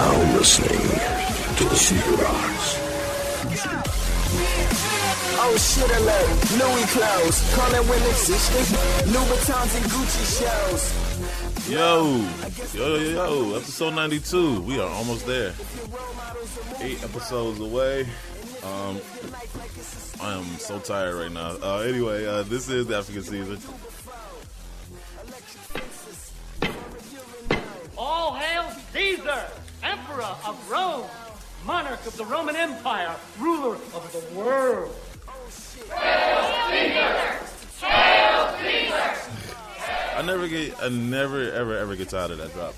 now listening to the Sneaker Box. Oh shit alert, Louis clothes, call it when existing, Louboutins and Gucci shows. Yo, episode 92. We are almost there. 8 episodes away. I am so tired right now. Anyway, this is the African season. All hail Caesar, Emperor of Rome, monarch of the Roman Empire, ruler of the world. Hail Caesar! Hail Caesar! I never ever get tired of that drop.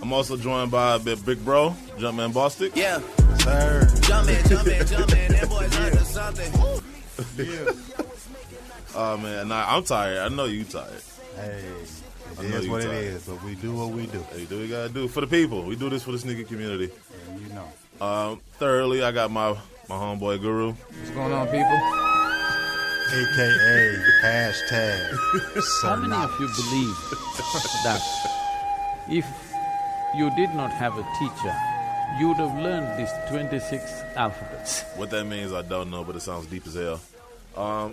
I'm also joined by big bro, JumpmanBostic. Yeah. Sir. Jumpman, that boy's under something. Yeah. Oh man, nah, I'm tired. I know you tired. Hey, it is what it is, but we do what we do. Hey, do what we gotta do for the people. We do this for the sneaker community. And you know. Thirdly, I got my homeboy Guru. What's going on, people? AKA hashtag. How many of you believe that if you did not have a teacher, you would have learned these 26 alphabets? What that means, I don't know, but it sounds deep as hell.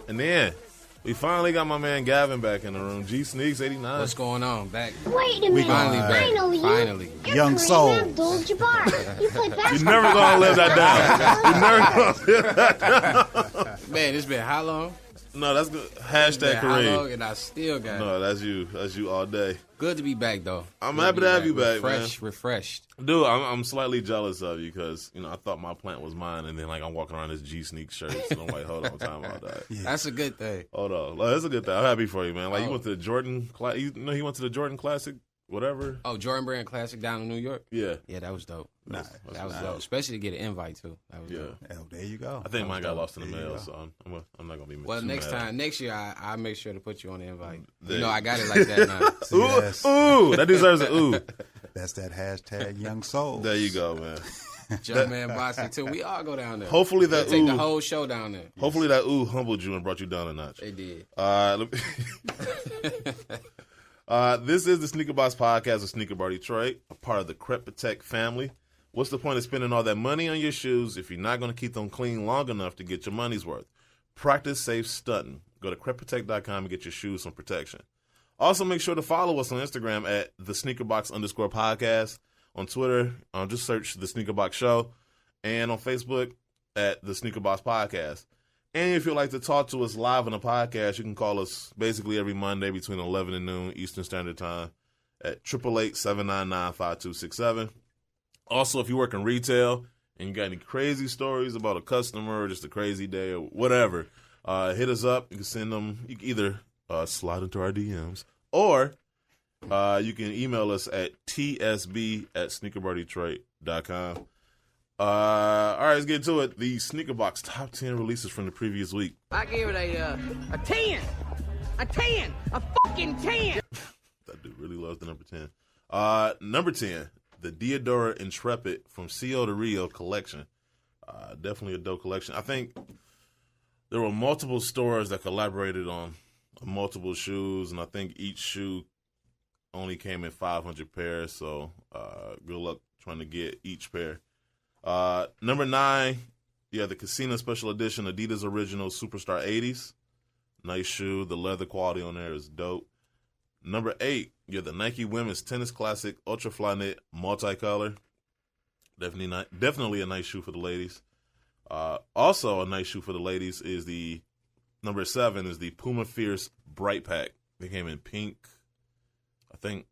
And then we finally got my man Gavin back in the room. G Sneaks 89. What's going on? Back. Wait a minute. Finally back. I know you. Finally. You're Young soul. Abdul-Jabbar. You play basketball. You're never gonna live that down. You're never gonna live that down. Man, it's been how long? No, that's good. Hashtag How long, Kareem. and I still got it. No, that's you. That's you all day. Good to be back, though. I'm Good happy to have you back, Refreshed. Dude, I'm slightly jealous of you because, I thought my plant was mine, and then, I'm walking around this G Sneak shirt, and I'm like, hold on, time about that. Yeah. That's a good thing. Hold on. That's a good thing. I'm happy for you, man. You went to the Jordan, he went to the Jordan Classic, whatever. Oh, Jordan Brand Classic down in New York? Yeah. Yeah, that was dope. Nice. That was dope. Especially to get an invite, too. That was dope. Oh, there you go. I think mine got lost in the mail, so I'm not going to be Well, too mad. next year, I'll make sure to put you on the invite. There. I got it like that now. Yes. Ooh, that deserves an ooh. That's that hashtag young soul. There you go, man. JumpmanBostic, too. We all go down there. Hopefully that Take ooh. the whole show down there. Hopefully that ooh humbled you and brought you down a notch. They did. This is the Sneaker Box podcast of Sneaker Bar Detroit, a part of the Crep Protect family. What's the point of spending all that money on your shoes if you're not going to keep them clean long enough to get your money's worth? Practice safe stunting. Go to crepprotect.com and get your shoes some protection. Also, make sure to follow us on Instagram at the _podcast. On Twitter, just search the Sneaker Box Show. And on Facebook at the Sneaker Box Podcast. And if you'd like to talk to us live on the podcast, you can call us basically every Monday between 11 and noon Eastern Standard Time at 888-799-5267. Also, if you work in retail and you got any crazy stories about a customer or just a crazy day or whatever, hit us up. You can send them. You can either slide into our DMs or you can email us at tsb@sneakerbardetroit.com. All right, let's get to it. The Sneaker Box top 10 releases from the previous week. I gave it a 10. A 10. A fucking 10. That dude really loves the number 10. Number 10, the Diodora Intrepid from CO to Rio collection. Definitely a dope collection. I think there were multiple stores that collaborated on multiple shoes, and I think each shoe only came in 500 pairs, so good luck trying to get each pair. Number 9, the Casino Special Edition Adidas Original Superstar 80s. Nice shoe. The leather quality on there is dope. Number 8, the Nike Women's Tennis Classic Ultra Flyknit Multicolor. Definitely a nice shoe for the ladies. Also a nice shoe for the ladies is the number 7 is the Puma Fierce Bright Pack. They came in pink, I think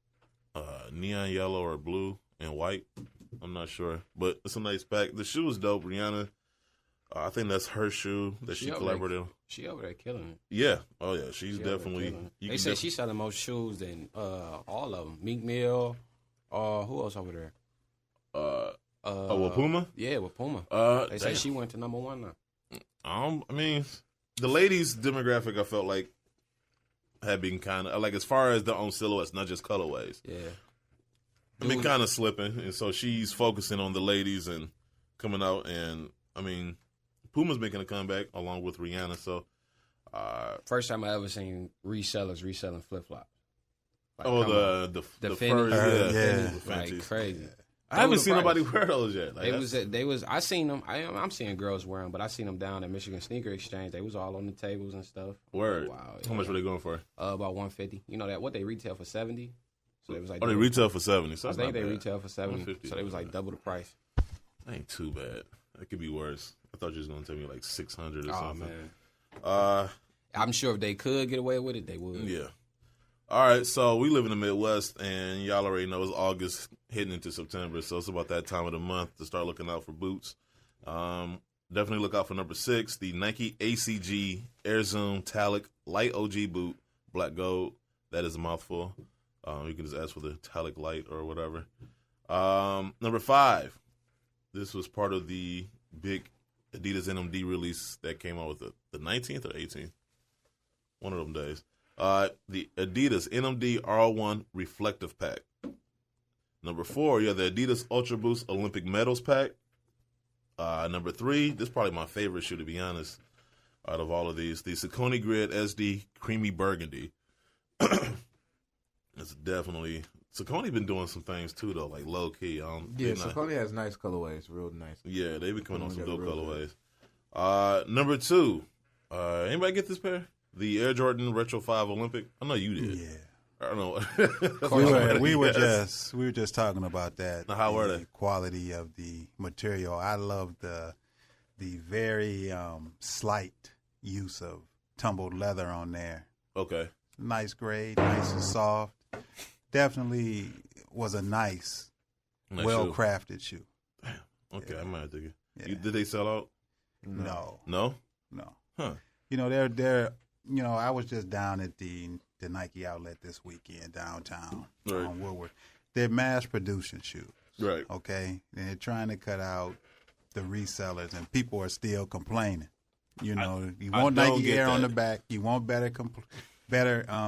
neon yellow or blue and white. I'm not sure, but it's a nice pack. The shoe is dope. Rihanna, I think that's her shoe that she collaborated on. She over there killing it. Yeah. Oh, yeah. She's definitely. They say she's selling more shoes than all of them. Meek Mill. Who else over there? With Puma? Yeah, with Puma. They say she went to number 1 now. I mean, the ladies' demographic, I felt like, had been kind of, as far as their own silhouettes, not just colorways. Yeah. I mean, kind of slipping, and so she's focusing on the ladies and coming out, and, I mean, Puma's making a comeback along with Rihanna, so. First time I ever seen resellers reselling flip-flops. Like, the Fendi? furs, yeah. the Like Fenties. crazy. I haven't seen nobody wear those yet. Like, I seen them. I'm seeing girls wear them, but I seen them down at Michigan Sneaker Exchange. They was all on the tables and stuff. Word. Wow. How much were they going for? About $150. You know that what they retail for $70. So they was like. They retail for $70. So I think they retail for $70. So they was like double the price. Ain't too bad. That could be worse. I thought you was gonna tell me like 600 or something. Man. I'm sure if they could get away with it, they would. Yeah. All right, so we live in the Midwest, and y'all already know it's August hitting into September, so it's about that time of the month to start looking out for boots. Definitely look out for number 6, the Nike ACG Air Zoom Talic Light OG boot, black gold. That is a mouthful. You can just ask for the Talic Light or whatever. Number 5, this was part of the big Adidas NMD release that came out with the 19th or 18th, one of them days. The Adidas NMD R1 Reflective Pack. Number 4, you have the Adidas Ultra Boost Olympic Medals Pack. Number 3, this is probably my favorite shoe, to be honest, out of all of these. The Saucony Grid SD Creamy Burgundy. It's definitely... Saucony been doing some things, too, though, like low-key. Saucony has nice colorways, real nice. Yeah, they been coming on some dope colorways. Number 2, anybody get this pair? The Air Jordan Retro 5 Olympic. I know you did. Yeah. I don't know. we were just talking about that. Now, how were they? Quality of the material. I love the very slight use of tumbled leather on there. Okay. Nice grade, nice and soft. Definitely was a nice well-crafted shoe. Damn. Okay, I might have to get. Yeah. Did they sell out? No. No? No. Huh. You know, they're I was just down at the Nike outlet this weekend downtown on Woodward. They're mass-producing shoes. Right. Okay? And they're trying to cut out the resellers, and people are still complaining. You know, you want Nike Air on the back. You want better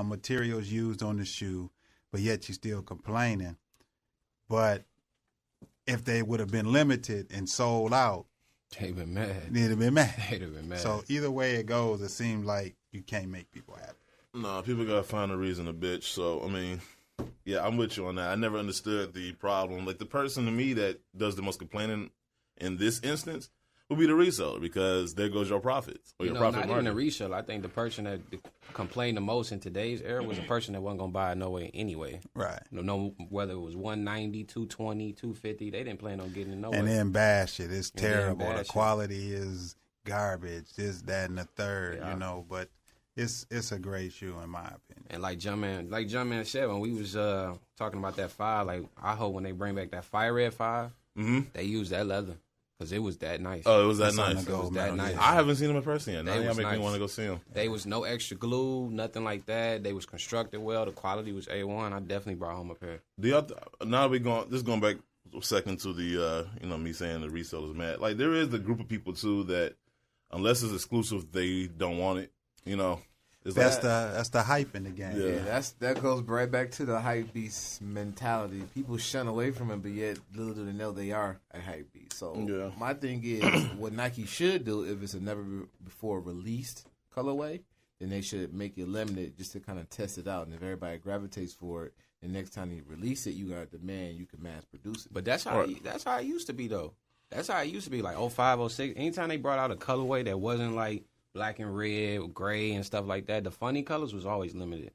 materials used on the shoe, but yet you're still complaining. But if they would have been limited and sold out, they'd been mad. They'd have been mad. They'd have been mad. So either way it goes, it seems like you can't make people happy. No, people got to find a reason to bitch. So, I mean, yeah, I'm with you on that. I never understood the problem. Like, the person to me that does the most complaining in this instance would be the reseller, because there goes your profits or your profit margin. Not even the reseller. I think the person that complained the most in today's era was a person that wasn't going to buy it no way anyway. Right. No, whether it was 190, 220, 250, they didn't plan on getting it no way. And then bash it. It's terrible. The quality is garbage. This, that, and the third, you know, but it's a great shoe in my opinion. And like Jumpman said, when we was talking about that 5, like, I hope when they bring back that Fire Red 5, they use that leather. Because it was that nice. Oh, it was that nice. It was that nice. I haven't seen them in person yet. Now y'all make me want to go see them. They was no extra glue, nothing like that. They was constructed well. The quality was A1. I definitely brought home a pair. Now this is going back a second to the, me saying the resellers mad. Like, there is a group of people, too, that unless it's exclusive, they don't want it, you know. That's the hype in the game. Yeah, that goes right back to the hype beast mentality. People shun away from it, but yet little do they know they are a hype beast. So my thing is, what Nike should do, if it's a never before released colorway, then they should make it limited just to kind of test it out. And if everybody gravitates for it, the next time you release it, you got demand, you can mass produce it. But that's how it used to be, though. That's how it used to be, like 05, 06. Anytime they brought out a colorway that wasn't like black and red, gray, and stuff like that, the funny colors was always limited.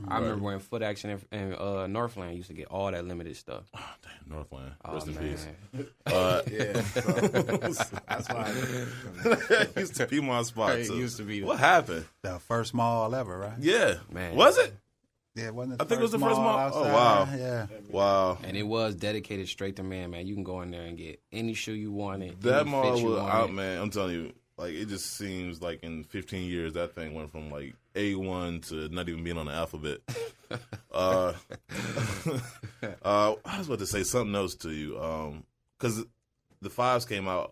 I remember when Foot Action and Northland used to get all that limited stuff. Oh, damn, Northland. Rest in peace. That's why it used to be my spot, It used to be. What happened? The first mall ever, right? Yeah. Man. Was it? Yeah, wasn't it? I think it was the first mall. Outside? Oh, wow. Yeah. Wow. And it was dedicated straight to man. You can go in there and get any shoe you wanted. That mall was out, man. I'm telling you. Like, it just seems like in 15 years, that thing went from, like, A1 to not even being on the alphabet. I was about to say something else to you. Because the 5s came out.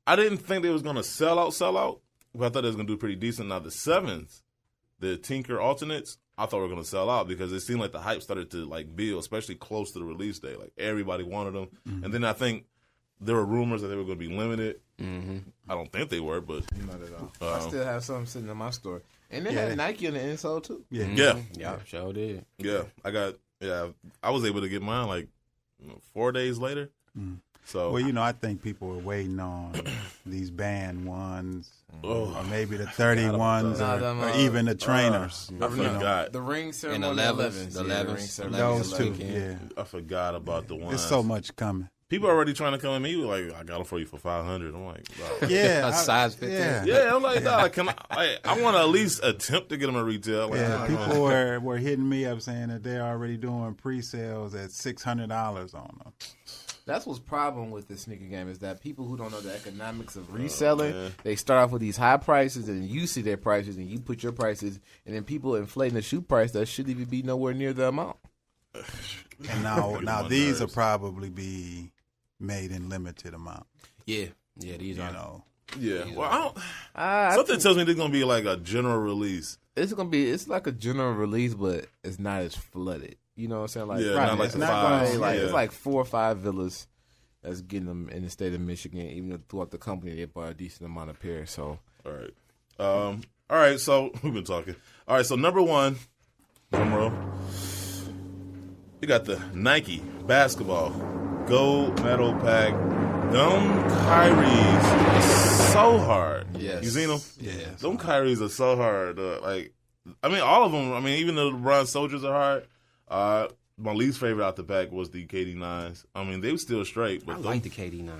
I didn't think they was going to sell out. But I thought they was going to do pretty decent. Now, the 7s, the Tinker alternates, I thought were going to sell out because it seemed like the hype started to, like, build, especially close to the release day. Like, everybody wanted them. Mm-hmm. And then I think there were rumors that they were going to be limited. Mm-hmm. I don't think they were, but not at all. I still have some sitting in my store, and they had Nike on the insole too. Yeah, sure did. Yeah, I was able to get mine like 4 days later. So, well, I think people were waiting on these band ones, or maybe the 30 ones, or even the trainers. I forgot. The ring ceremony. And the 11s. Those two, yeah. I forgot about the ones. There's so much coming. People are already trying to come at me like, I got them for you for $500. I'm like, wow. Yeah, a size 15. Yeah, I'm like, nah, I want to at least attempt to get them at retail. Like, yeah, people were hitting me up saying that they're already doing pre-sales at $600 on them. That's what's problem with the sneaker game is that people who don't know the economics of reselling, they start off with these high prices and you see their prices and you put your prices and then people inflating the shoe price that shouldn't even be nowhere near the amount. And now these will probably be made in limited amount. Yeah, these are. Yeah, well, something tells me there's gonna be like a general release. It's like a general release, but it's not as flooded. You know what I'm saying? Like, not like the five. It's like 4 or 5 villas that's getting them in the state of Michigan. Even throughout the company, they bought a decent amount of pairs. So, all right. So we've been talking. All right. So number 1, drum roll. You got the Nike basketball gold medal pack. Them Kyries are so hard. Yes. You seen them? Yeah. Them Kyries are so hard. All of them. I mean, even the LeBron Soldiers are hard. My least favorite out the pack was the KD9s. I mean, they were still straight. But I like the KD9.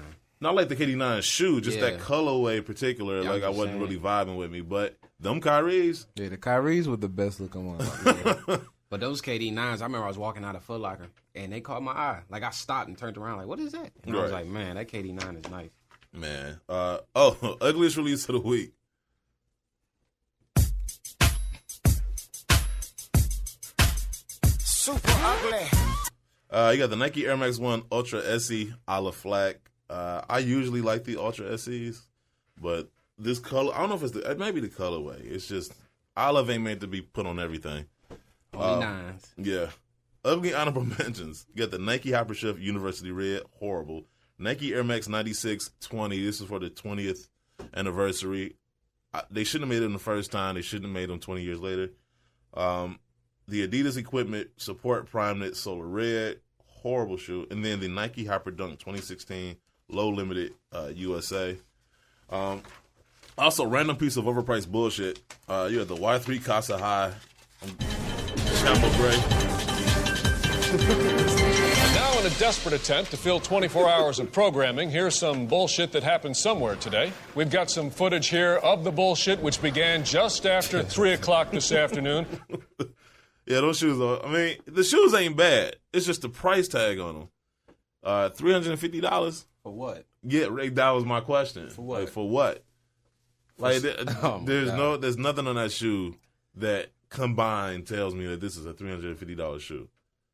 Not like the KD9 shoe, just that colorway in particular. Yeah, like, I wasn't really vibing with me. But them Kyries. Yeah, the Kyries were the best looking ones. But those KD9s, I remember I was walking out of Foot Locker, and they caught my eye. Like, I stopped and turned around, like, what is that? And I was like, man, that KD9 is nice. Man. Ugliest release of the week. Super ugly. You got the Nike Air Max 1 Ultra SE a la Flak. I usually like the Ultra SEs, but this color, I don't know if it may be the colorway. It's just, olive ain't meant to be put on everything. Only 9s. Yeah. Ugly honorable mentions. You got the Nike Hypershift University Red, horrible. Nike Air Max 96 20. This is for the 20th anniversary. They shouldn't have made them the first time. They shouldn't have made them 20 years later. The Adidas Equipment Support Prime Knit Solar Red, horrible shoe. And then the Nike Hyperdunk 2016 Low Limited USA. Also, random piece of overpriced bullshit. You had the Y3 Casa High Chamber Gray. And now, in a desperate attempt to fill 24 hours of programming, here's some bullshit that happened somewhere today. We've got some footage here of the bullshit, which began just after 3 o'clock this afternoon. Yeah, those shoes are, I mean, the shoes ain't bad. It's just the price tag on them. $350. For what? Yeah, Rick, that was my question. For what? Like, for what? Like, God. there's nothing on that shoe that combined tells me that this is a $350 shoe.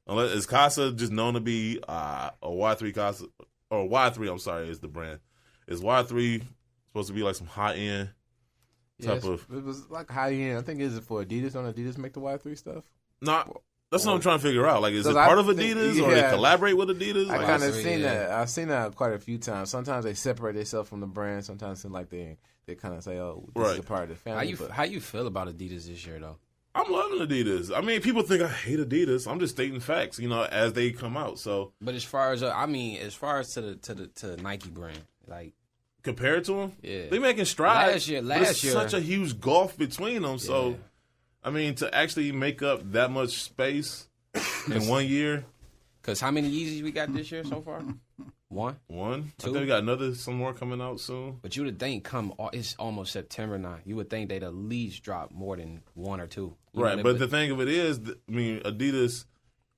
Unless is Casa just known to be a Y3 Casa, or Y3, I'm sorry, is the brand. Is Y3 supposed to be like some high end type of? It was like high end. I think is it for Adidas? Don't Adidas make the Y3 stuff? No, that's what I'm trying to figure out. Like, is it part of Adidas or they collaborate with Adidas? I Like, kind of seen that. I've seen that quite a few times. Sometimes they separate themselves from the brand. Sometimes it's like they kind of say, "Oh, this is a part of the family." How you feel about Adidas this year, though? I'm loving Adidas. I mean, people think I hate Adidas. I'm just stating facts, as they come out. So, but as far as to the Nike brand, like compared to them, yeah, they making strides. Last year, such a huge gulf between them. So, I mean, to actually make up that much space in 1 year. Because how many Yeezys we got this year so far? One? Two. I think we got some more coming out soon. But you would think it's almost September now. You would think they'd at least drop more than 1 or 2. Right, but the thing of it is, Adidas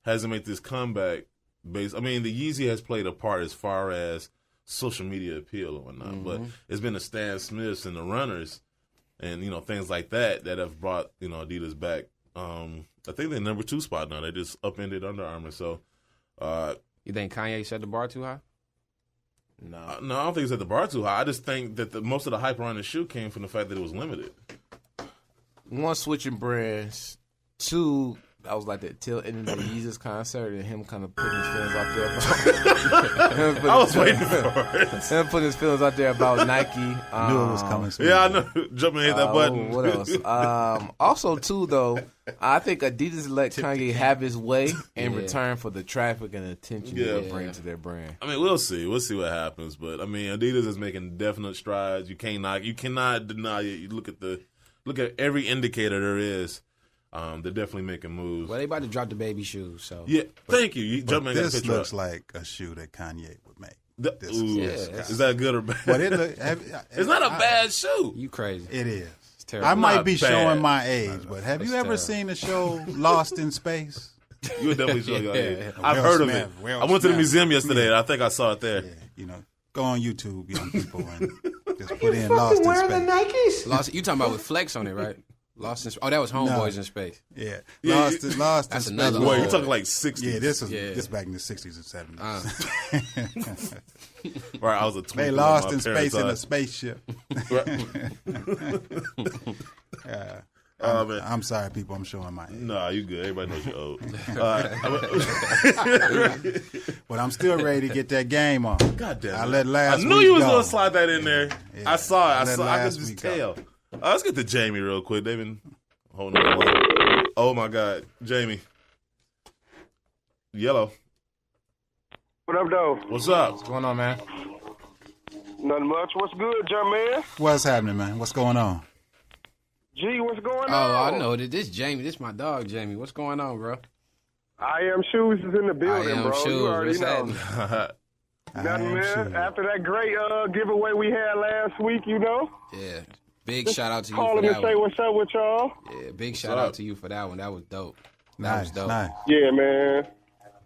hasn't made this comeback based. I mean, the Yeezy has played a part as far as social media appeal and whatnot, but it's been the Stan Smiths and the runners and, things like that have brought, Adidas back. I think they're number 2 spot now. They just upended Under Armour. So, you think Kanye set the bar too high? No, I don't think he set the bar too high. I just think that most of the hype around the shoe came from the fact that it was limited. One, switching brands. 2, I was like the tail end of the Yeezys concert and him kind of putting his feelings out there about I was waiting for it. Him putting his feelings out there about Nike. Knew it was coming soon. Yeah, I know. Jumpman hit that button. What else? Also, too, though, I think Adidas let Kanye have his way in return for the traffic and attention they bring to their brand. I mean, we'll see. We'll see what happens. But I mean, Adidas is making definite strides. You cannot deny it. You look at every indicator there is. They're definitely making moves. Well, they about to drop the baby shoes. So yeah, thank you. Jumpman got a This picture looks up. like a shoe that Kanye would make. Is that good or bad? But it's not a bad shoe. You crazy? It is. It's terrible. I might Not be bad. showing my age, but have you ever terrible. seen the show Lost in Space? You would definitely show your age. Yeah. I've Will heard of Smith, it. Will I went to the Smith. museum yesterday, and I think I saw it there. Yeah, go on YouTube, young people, and just put in Lost in Space. Lost. You talking about with Flex on it, right? Lost in. Oh, that was Homeboys in Space. Yeah, Yeah, Lost in that's Space. another Wait, one. you're talking like 60s. Yeah, this back in the 60s and 70s. Right, I was a twinkle They in lost my in space parents' in a eyes. spaceship. Man. I'm sorry, people. I'm showing my age. Nah, you good. Everybody knows you're old. But I'm still ready to get that game on. God damn it. I let last I knew week you was go. going to slide that in there. Yeah. I saw it. I could last just week tell. Let's get to Jamie real quick. They've been holding on. Oh, my God. Jamie. Yellow. What up, though? What's up? What's going on, man? Nothing much. What's good, Jumpman? What's happening, man? What's going on? G, what's going Oh, on? I know that. This Jamie. This my dog, Jamie. What's going on, bro? I Am Shoes is in the building, I Am bro. Shoes. You already What's know. happening? Nothing, man. After that great giveaway we had last week, Yeah. Big shout out to you for calling that and say one. what's up with y'all. Yeah, big shout out to you for that one. That was dope. That was dope. Nice. Yeah, man.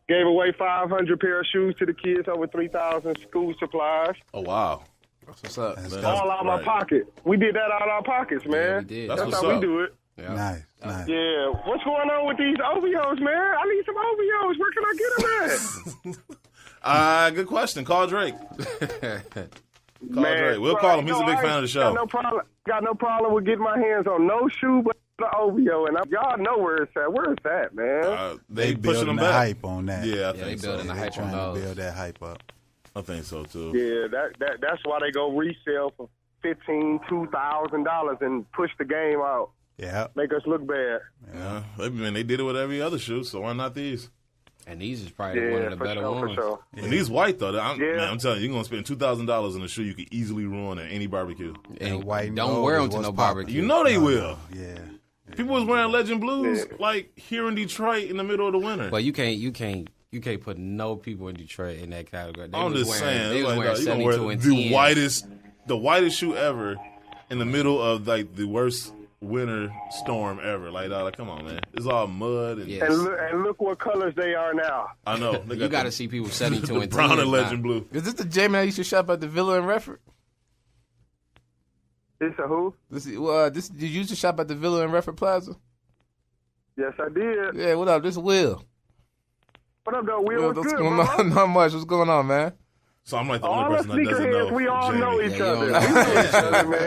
Gave away 500 pair of shoes to the kids, over 3,000 school supplies. Oh, wow. That's what's up. All out of my pocket. We did that out of our pockets, man. Yeah, we did. That's That's what's how up. we do it. Yeah. Nice. Yeah. What's going on with these OVOs, man? I need some OVOs. Where can I get them at? Good question. Call Drake. Call Man, Drake. We'll call him. He's a big I fan of the show. Got no problem with getting my hands on no shoe but the OVO, and y'all know where it's at. Where it's at, man? They pushing building them the back. hype on that. Yeah, I They think so. building the hype on Trying to those. build that hype up. I think so, too. Yeah, that's why they go resell for $2,000 and push the game out. Yeah. Make us look bad. Yeah. They did it with every other shoe, so why not these? And these is probably one of the for better sure, ones. for sure. And these white, though. Man, Yeah. I'm telling you, you're going to spend $2,000 on a shoe you could easily ruin at any barbecue. And white and don't gold wear is them to what's no poppin'. barbecue. You know they will. Yeah. People was wearing Legend Blues like here in Detroit in the middle of the winter. But you can't put no people in Detroit in that category. They I'm was just wearing, saying, They was like, wearing you gonna 72 wear and the 10. the whitest shoe ever in the middle of like the worst winter storm ever. Like, come on, man, it's all mud and Yes. And look what colors they are now. I know they You got to the- see people 72 the and 10. brown and now. Legend Blue. Is this the Jamie that used to shop at the Villa in Redford? This a who? Did you used to shop at the Villa in Redford Plaza? Yes, I did. Yeah, what up? This is Will. What up, though? Will, what's What's good, going bro? on? Not much. What's going on, man? So I'm like the All only us person that doesn't sneakerheads, know. we all Jamie. know each Yeah, you other. don't We know. know each other, man.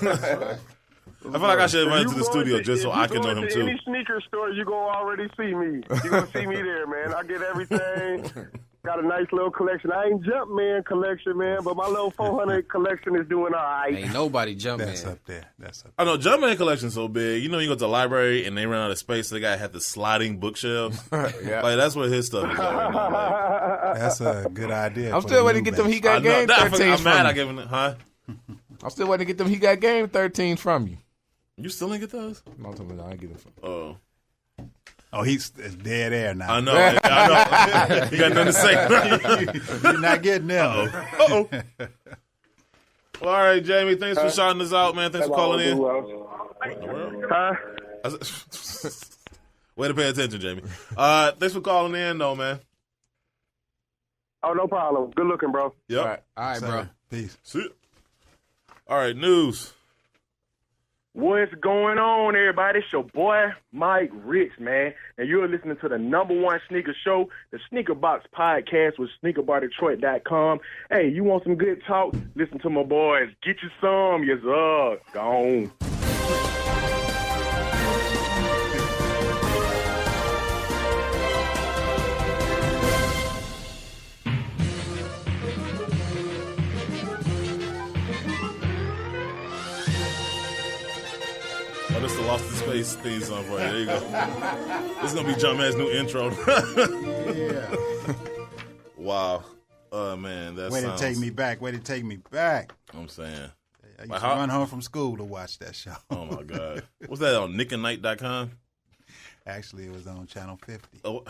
That's right. I feel like I should invite him to You the go studio into- just so if I you can go know him into too. Any sneaker store, you gonna already see me. You gonna see me there, man. I get everything. Got a nice little collection. I ain't Jumpman collection, man, but my little 400 collection is doing all right. Ain't nobody jumping. That's up there. That's up I know Jumpman collection's so big. You know, you go to the library and they run out of space, so they gotta have the sliding bookshelves. Yeah. Like that's where his stuff is. At right now. Like, That's a good idea. I'm for still the waiting to new get them. batch. He got game I'm 13 mad. I from you. gave him, huh? I'm still waiting to get them. He got game 13 from you. You still didn't get those? No, I'm talking about, I ain't get them from. Oh. Oh, he's dead air now. I know. I know. You got nothing to say. You're not getting them. Uh-oh. Well, all right, Jamie. Thanks for shouting us out, man. Thanks for calling in. Huh? Way to pay attention, Jamie. Thanks for calling in, though, man. Oh, no problem. Good looking, bro. Yep. All right, bro. Peace. See ya. All right, news. What's going on, everybody? It's your boy, Mike Rich, man. And you're listening to the #1 sneaker show, the Sneaker Box Podcast with SneakerBarDetroit.com. Hey, you want some good talk? Listen to my boys. Get you some. Yes, sir. Gone. Austin Space theme song for you. There you go. This is gonna be Jumpman's new intro. Yeah. Wow. Oh man, that Way sounds... to take me back. Way to take me back. I'm saying. I used to run home from school to watch that show. Oh my God. What's that on nickandnight.com? Actually, it was on Channel 50. Oh,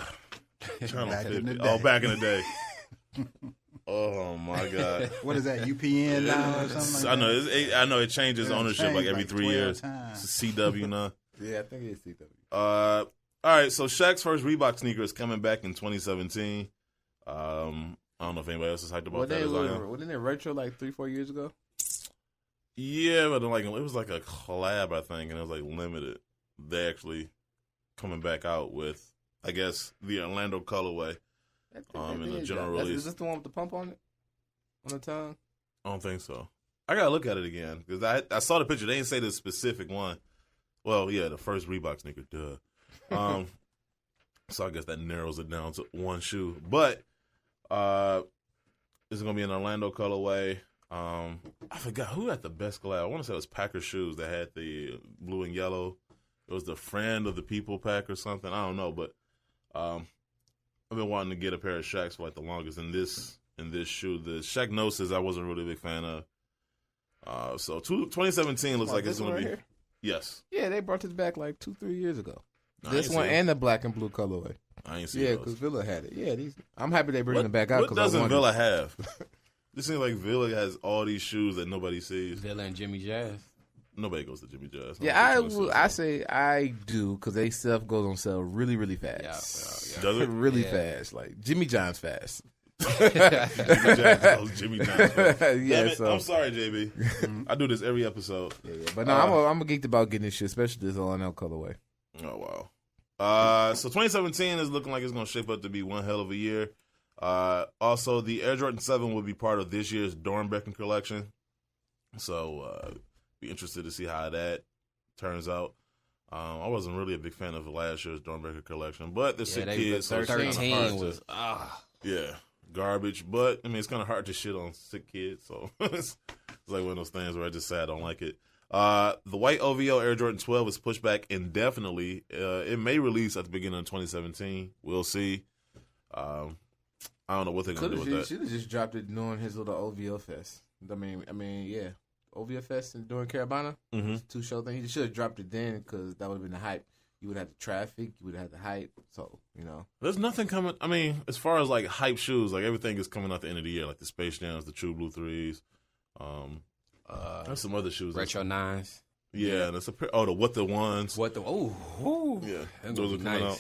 Channel back 50. In the day. Oh, back in the day. Oh my God. What is that? UPN now or something? Like I know it changes ownership like every 3 years. Times. It's CW now. Yeah, I think it's CW. All right, so Shaq's first Reebok sneaker is coming back in 2017. I don't know if anybody else is hyped about that. Wasn't it retro like 3-4 years ago? Yeah, but like it was like a collab, I think, and it was like limited. They actually coming back out with, I guess, the Orlando colorway. In the general release. Is this the one with the pump on it? On the tongue? I don't think so. I gotta look at it again because I saw the picture. They didn't say the specific one. Well, yeah, the first Reebok sneaker, duh. So I guess that narrows it down to one shoe. But it's gonna be an Orlando colorway. I forgot who had the best collab. I want to say it was Packer shoes that had the blue and yellow. It was the Friend of the People pack or something. I don't know, but I've been wanting to get a pair of Shaqs for like the longest. In this shoe, the Shaq Gnosis, I wasn't really a big fan of. So 2017 looks like it's going to be. Here? Yes. Yeah, they brought this back like 2-3 years ago. This one and the black and blue colorway. I ain't seen those. Yeah, because Villa had it. Yeah, I'm happy they bring them back out. What doesn't Villa have? It seems like Villa has all these shoes that nobody sees. Villa and Jimmy Jazz. Nobody goes to Jimmy Jazz. Yeah, I say I do because they stuff goes on sale really, really fast. Yeah. Does it? Really fast. Like Jimmy John's fast. Jimmy John's fast. Yeah, so. I'm sorry, JB. I do this every episode. Yeah. But no, I'm geeked about getting this shit, especially this Orlando colorway. Oh wow. So 2017 is looking like it's going to shape up to be one hell of a year. Also, the Air Jordan 7 will be part of this year's Dornbecken collection. So, be interested to see how that turns out. I wasn't really a big fan of last year's Dornbecker collection, but the sick kids. 13 was garbage. But I mean, it's kind of hard to shit on sick kids, so it's like one of those things where I just say I don't like it. The white OVO Air Jordan 12 is pushed back indefinitely. It may release at the beginning of 2017. We'll see. I don't know what they're gonna do with that. Should have just dropped it during his little OVO fest. I mean, yeah. OVO Fest during Carabana, 2-show thing. He should have dropped it then because that would have been the hype. You would have the traffic, you would have the hype. So, there's nothing coming. I mean, as far as like hype shoes, like everything is coming out the end of the year, like the Space Jams, the True Blue 3s. There's some other shoes. Retro 9s. Yeah, and it's the What the Ones. Yeah, those are coming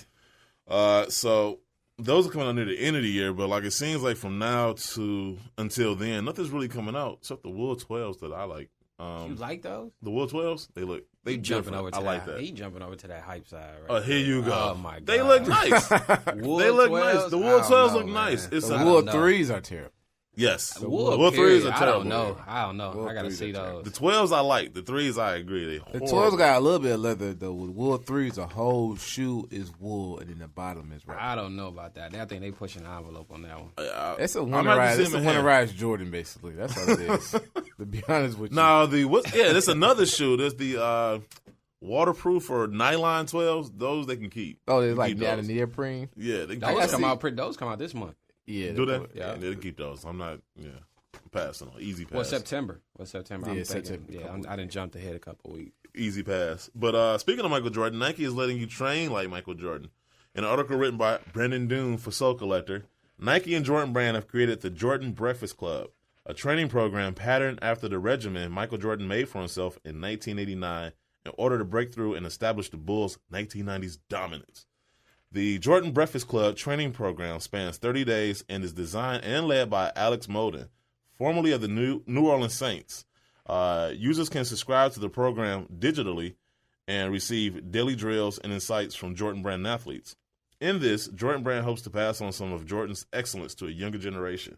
out. So those are coming out near the end of the year, but like it seems like from now to until then, nothing's really coming out except the Wool 12s that I like. You like those? The Wool 12s? They jumping over to I like that. He jumping over to that hype side, right? Oh, here you go. Oh my God. They look nice. They look nice. The Wool 12s look nice. The Wool 3s are terrible. Yes. The Wool 3s are terrible. I don't know. I gotta see those. The 12s I like. The 3s I agree. The 12s got a little bit of leather though. With Wool 3s, the whole shoe is wool and then the bottom is rubber. I don't know about that. I think they pushing the envelope on that one. It's a winterized Jordan, basically. That's what it is. To be honest with you. No, there's another shoe. There's the waterproof or nylon 12s. Those they can keep. Oh, they're like down in neoprene. Yeah, those come out this month. Yeah, do they? Yeah, they keep those. I'm not. Yeah, I'm passing on. Easy pass. Well, September. Yeah, September. Yeah, I didn't jump ahead a couple of weeks. Easy pass. But speaking of Michael Jordan, Nike is letting you train like Michael Jordan. In an article written by Brendan Doon for Soul Collector, Nike and Jordan Brand have created the Jordan Breakfast Club, a training program patterned after the regimen Michael Jordan made for himself in 1989 in order to break through and establish the Bulls' 1990s dominance. The Jordan Breakfast Club training program spans 30 days and is designed and led by Alex Moden, formerly of the New Orleans Saints. Users can subscribe to the program digitally and receive daily drills and insights from Jordan Brand athletes. In this, Jordan Brand hopes to pass on some of Jordan's excellence to a younger generation.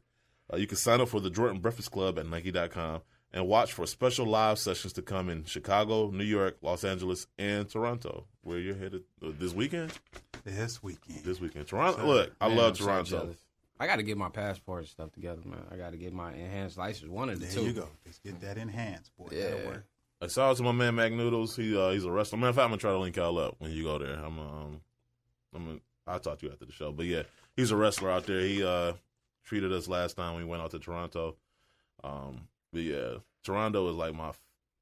You can sign up for the Jordan Breakfast Club at Nike.com and watch for special live sessions to come in Chicago, New York, Los Angeles, and Toronto, where you're headed this weekend. Toronto. Look, I love Toronto. I got to get my passport and stuff together, man. I got to get my enhanced license. One of the two. There you go. Just get that enhanced, boy. Yeah. That'll work. Shout out to my man Mac Noodles. He's a wrestler. Matter of fact, I'm gonna try to link y'all up when you go there. I'll talk to you after the show. But yeah, he's a wrestler out there. He treated us last time we went out to Toronto. But yeah, Toronto is like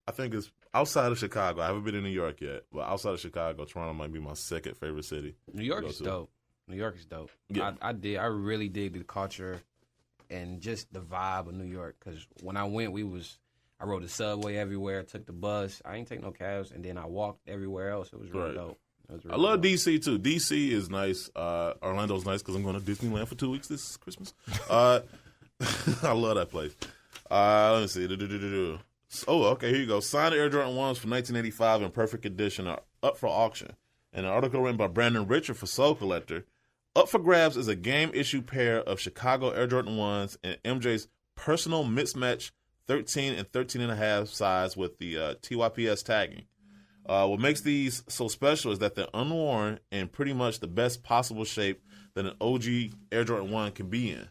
I think it's outside of Chicago. I haven't been in New York yet, but outside of Chicago, Toronto might be my second favorite city. New York is dope. New York is dope. Yeah. I really dig the culture and just the vibe of New York. Because when I went, I rode the subway everywhere, took the bus. I ain't take no cabs, and then I walked everywhere else. It was really dope. I love DC too. DC is nice. Orlando's nice because I'm going to Disneyland for 2 weeks this Christmas. I love that place. Let me see. Oh, okay, here you go. Signed Air Jordan 1s from 1985 in perfect condition are up for auction. And an article written by Brandon Richard for Soul Collector. Up for grabs is a game-issue pair of Chicago Air Jordan 1s and MJ's personal mismatch 13 and 13.5 size with the TYPS tagging. What makes these so special is that they're unworn and pretty much the best possible shape that an OG Air Jordan 1 can be in.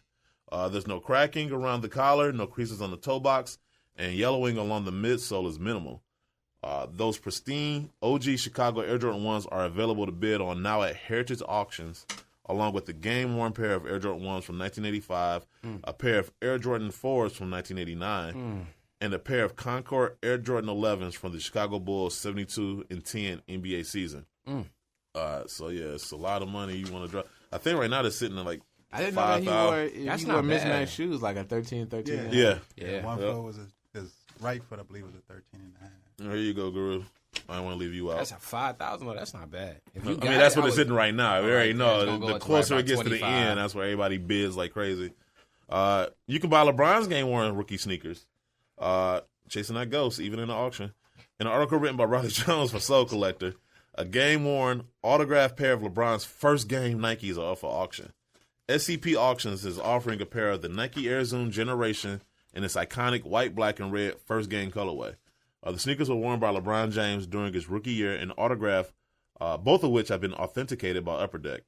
There's no cracking around the collar, no creases on the toe box, and yellowing along the midsole is minimal. Those pristine OG Chicago Air Jordan 1s are available to bid on now at Heritage Auctions, along with the game-worn pair of Air Jordan 1s from 1985, a pair of Air Jordan 4s from 1989, and a pair of Concord Air Jordan 11s from the Chicago Bulls 72 and 10 NBA season. So, yeah, it's a lot of money you want to drop. I think right now they're sitting at like I didn't know that he wore mismatched shoes like a 13. Yeah. One foot was his right foot, I believe, was a 13.5. There you go, Guru. I don't want to leave you out. That's a 5,000. That's not bad. That's what it's sitting right now. We already know. The closer it gets to the end, that's where everybody bids like crazy. You can buy LeBron's game-worn rookie sneakers. Chasing that ghost, even in the auction. In an article written by Riley Jones for Soul Collector, a game-worn autographed pair of LeBron's first game Nikes are up for auction. SCP Auctions is offering a pair of the Nike Air Zoom Generation in its iconic white, black, and red first game colorway. The sneakers were worn by LeBron James during his rookie year and autographed, both of which have been authenticated by Upper Deck.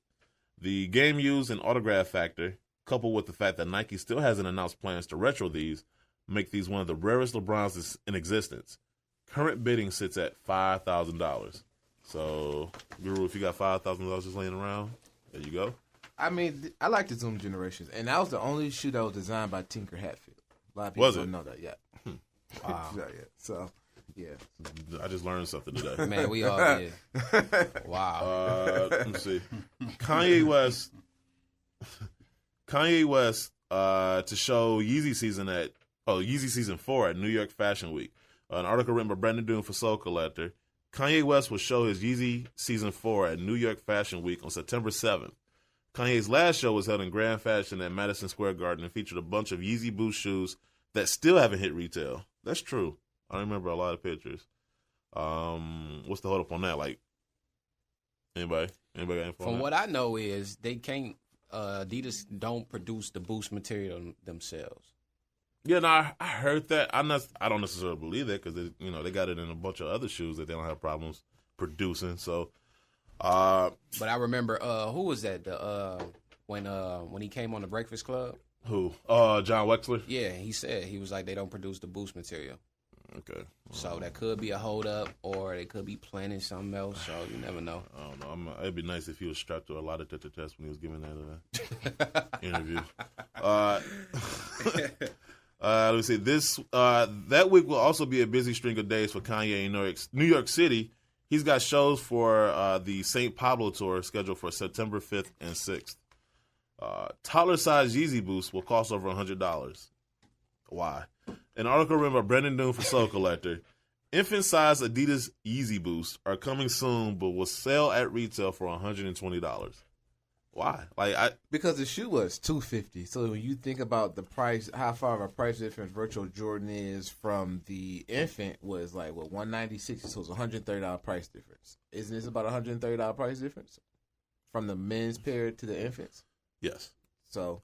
The game used and autograph factor, coupled with the fact that Nike still hasn't announced plans to retro these, make these one of the rarest LeBrons in existence. Current bidding sits at $5,000. So, Guru, if you got $5,000 just laying around, there you go. I mean, I like the Zoom Generations, and that was the only shoe that was designed by Tinker Hatfield. A lot of people don't know that yet. Wow. So, yeah. I just learned something today. Man, we all did. Wow. Let me see. Kanye West to show Yeezy Season 4 at New York Fashion Week. An article written by Brandon Doon for Soul Collector. Kanye West will show his Yeezy Season 4 at New York Fashion Week on September 7th. Kanye's last show was held in grand fashion at Madison Square Garden and featured a bunch of Yeezy Boost shoes that still haven't hit retail. That's true. I remember a lot of pictures. What's the hold up on that? Like, anybody got info? From what I know is they can't. Adidas don't produce the Boost material themselves. Yeah, no, I heard that. I don't necessarily believe that because they got it in a bunch of other shoes that they don't have problems producing. So, but I remember who was that? When he came on the Breakfast Club. Who? John Wexler? Yeah, he said he was like they don't produce the Boost material. Okay. So that could be a hold up, or they could be planning something else. So you never know. I don't know. It'd be nice if he was strapped to a lot of test when he was giving that interview. Let me see. That week will also be a busy string of days for Kanye in New York City. He's got shows for the St. Pablo tour scheduled for September 5th and 6th. Toddler-sized Yeezy Boosts will cost over $100. Why? An article written by Brendan Doon for Soul Collector. Infant-sized Adidas Yeezy Boosts are coming soon, but will sell at retail for $120. Why? Because the shoe was $250. So when you think about the price, how far of a price difference Virtual Jordan is from the infant was like $196. So it's $130 price difference. Isn't this about $130 price difference from the men's pair to the infants? Yes. So,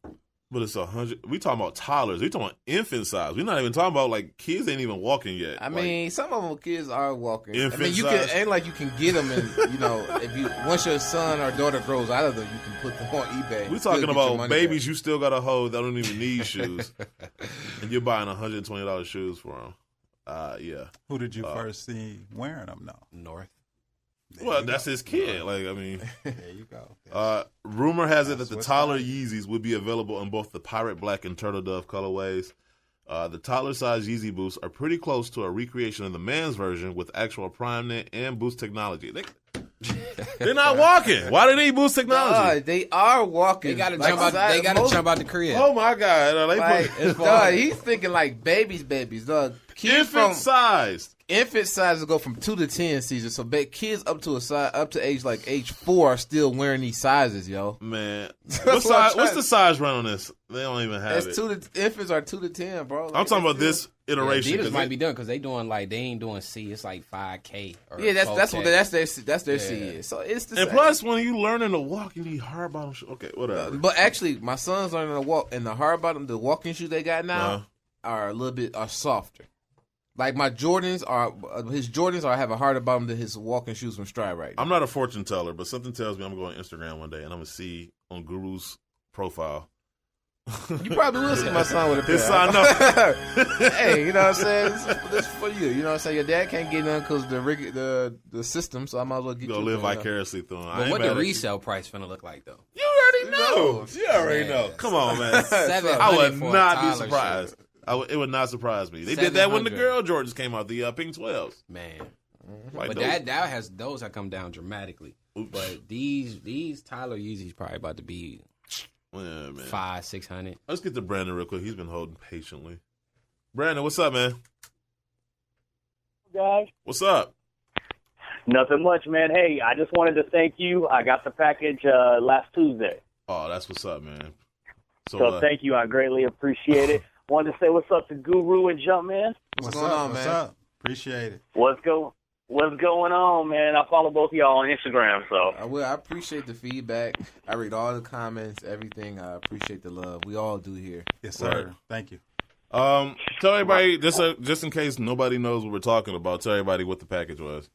but it's $100. We talking about toddlers. We talking about infant size. We're not even talking about kids ain't even walking yet. I mean, some of them kids are walking. Infant I mean, you size. ain't like you can get them, and if once your son or daughter grows out of them, you can put them on eBay. We talking about babies you still got to hold that don't even need shoes, and you're buying $120 shoes for them. Yeah. Who did you first see wearing them? No, North. Well, that's his kid. Like, I mean, there you go. Rumor has it that the Tyler Yeezys would be available in both the Pirate Black and Turtle Dove colorways. The toddler size Yeezy boots are pretty close to a recreation of the man's version with actual prime knit and boost technology. They're not walking. Why do they need boost technology? They are walking. They gotta jump out. They gotta jump out the crib. Oh my God! He's thinking like babies. Dog. Infant sized. Infant sizes go from 2 to 10 seasons. So kids up to age 4 are still wearing these sizes, yo. Man, what's the size run on this? They don't even have it. Infants are 2 to 10, bro. Like, I'm talking about this iteration. Adidas might be done because they ain't doing C. It's like 5K. Or that's 4K. what their C is. So it's the and same. plus, when you learning to walk, you need hard bottom shoes. Okay, whatever. But actually, my son's learning to walk, and the hard bottom, the walking shoes they got now are a little bit softer. Like my Jordans have a harder bottom than his walking shoes from Stride right now. I'm not a fortune teller, but something tells me I'm going to Instagram one day and I'm going to see on Guru's profile. You probably will see my son with a pair. His son, no. Hey, you know what I'm saying? This is for you. You know what I'm saying? Your dad can't get none because the system, so I might as well get you. Go live vicariously through him. But what the resale price finna look like, though? You already know. You already know. Come on, man. I would not be surprised. It would not surprise me. They did that when the girl Jordans came out, the Pink 12s. Man. Like but those have come down dramatically. Oops. But these Tyler Yeezys probably about to be $500-$600. Let's get to Brandon real quick. He's been holding patiently. Brandon, what's up, man? Guys. What's up? Nothing much, man. Hey, I just wanted to thank you. I got the package last Tuesday. Oh, that's what's up, man. So thank you. I greatly appreciate it. Wanted to say what's up to Guru and Jumpman. What's going on, man? What's up? Appreciate it. What's going on, man? I follow both of y'all on Instagram, so. I appreciate the feedback. I read all the comments, everything. I appreciate the love. We all do here. Yes, sir. Right. Thank you. Tell everybody, just in case nobody knows what we're talking about, tell everybody what the package was.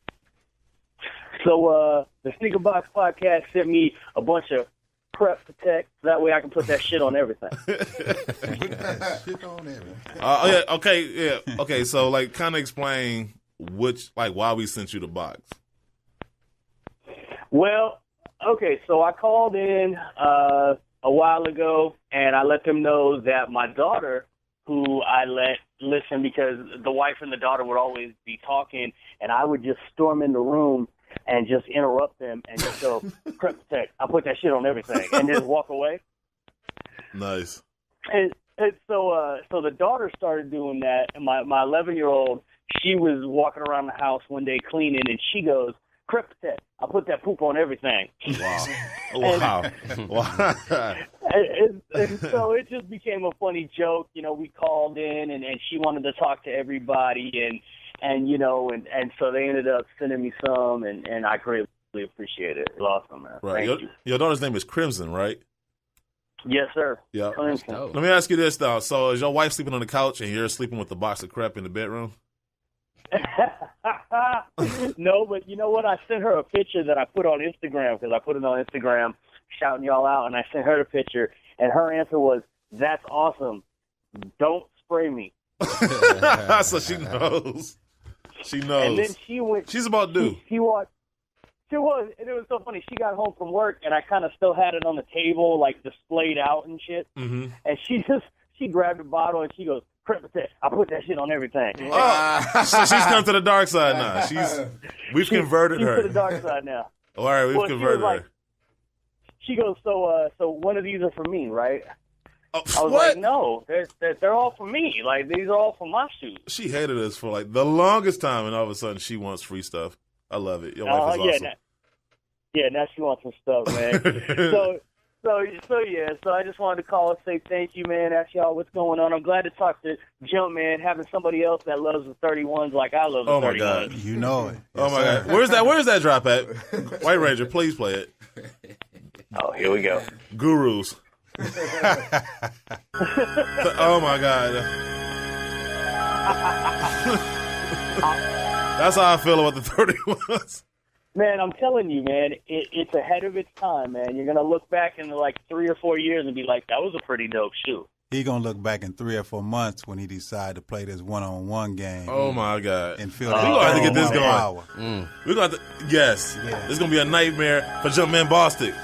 So, the Sneaker Box podcast sent me a bunch of Prep Protect. That way I can put that shit on everything. Shit on everything. Okay. So, like, kind of explain why we sent you the box. Well, okay. So I called in a while ago, and I let them know that my daughter, who I let listen because the wife and the daughter would always be talking, and I would just storm in the room and just interrupt them and just go, Prep Protect. I put that shit on everything, and just walk away. Nice. And so the daughter started doing that, and my 11-year-old, she was walking around the house one day cleaning, and she goes, Prep Protect. I put that poop on everything. Wow. And so it just became a funny joke. You know, we called in, and she wanted to talk to everybody, and so they ended up sending me some, and I greatly appreciate it. It's awesome, man. Right. Thank you. Your daughter's name is Crimson, right? Yes, sir. Yeah. Crimson. Let me ask you this, though. So is your wife sleeping on the couch and you're sleeping with a box of crap in the bedroom? No, but you know what? I sent her a picture that I put on Instagram because I put it on Instagram shouting y'all out, and I sent her the picture, and her answer was, "That's awesome. Don't spray me." So she knows. She knows. And then she went. She's about due. She walked. She was, and it was so funny. She got home from work, and I kind of still had it on the table, like displayed out and shit. Mm-hmm. And she grabbed the bottle and she goes, "Prep Protect. I put that shit on everything." So she's come to the dark side now. We've converted her. She's to the dark side now. All right, we've converted her. She goes, so one of these are for me, right? Oh, I was what? like, no, they're all for me. Like, these are all for my shoes. She hated us for like the longest time, and all of a sudden she wants free stuff. I love it. Your wife is awesome. Now she wants some stuff, man. So I just wanted to call and say thank you, man. Ask y'all what's going on. I'm glad to talk to Jumpman, having somebody else that loves the 31s like I love the 31s. Oh my God, you know it. Oh my God, where's that drop at? White Ranger, please play it. Oh, here we go. Gurus. Oh my God. That's how I feel about the 31s. Man, I'm telling you, man, it's ahead of its time, man. You're going to look back in like 3 or 4 years and be like, that was a pretty dope shoe. He gonna look back in 3 or 4 months when he decide to play this one-on-one game. Oh my God! And feel we gonna have to get this going. Power. We gonna have to, yes. This is gonna be a nightmare for JumpmanBostic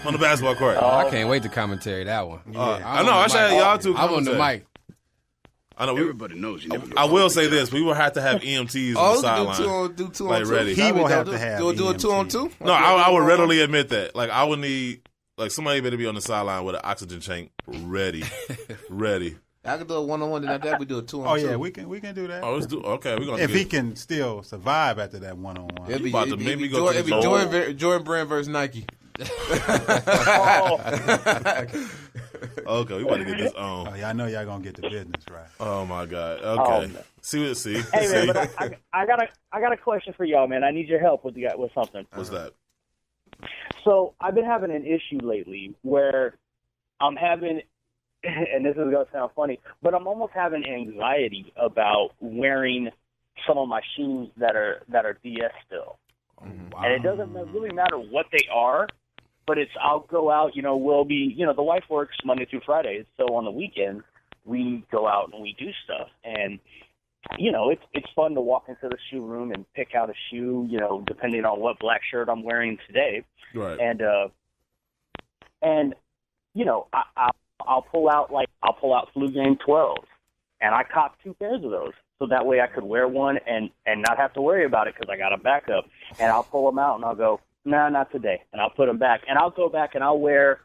on the basketball court. I can't wait to commentary that one. I know. I should have y'all two. I'm on the mic. I know. Everybody knows you never. I will say this: we will have to have EMTs on the sideline. Do two like on two. ready. He will have to have. Do a 2-on-2. No, I would readily admit that. Like I would need. Like somebody better be on the sideline with an oxygen tank ready. I could do a 1-on-1, then after that we do a 2-on-2. Oh yeah, we can do that. Oh, let's do. Okay, we're gonna. If he can still survive after that 1-on-1. It'd be Jordan Brand versus Nike. Okay, we want to get this on. Oh yeah, I know y'all gonna get the business right. Oh my God. Okay. See. Hey man, but I got a question for y'all, man. I need your help with something. What's that? So I've been having an issue lately where I'm having, and this is going to sound funny, but I'm almost having anxiety about wearing some of my shoes that are DS still. Wow. And it doesn't really matter what they are, but I'll go out, we'll be, the wife works Monday through Friday, so on the weekends we go out and we do stuff. And it's fun to walk into the shoe room and pick out a shoe, depending on what black shirt I'm wearing today. Right. And I'll pull out Flu Game 12s, and I cop 2 pairs of those, so that way I could wear one and not have to worry about it because I got a backup. And I'll pull them out and I'll go, nah, not today, and I'll put them back, and I'll go back and I'll wear,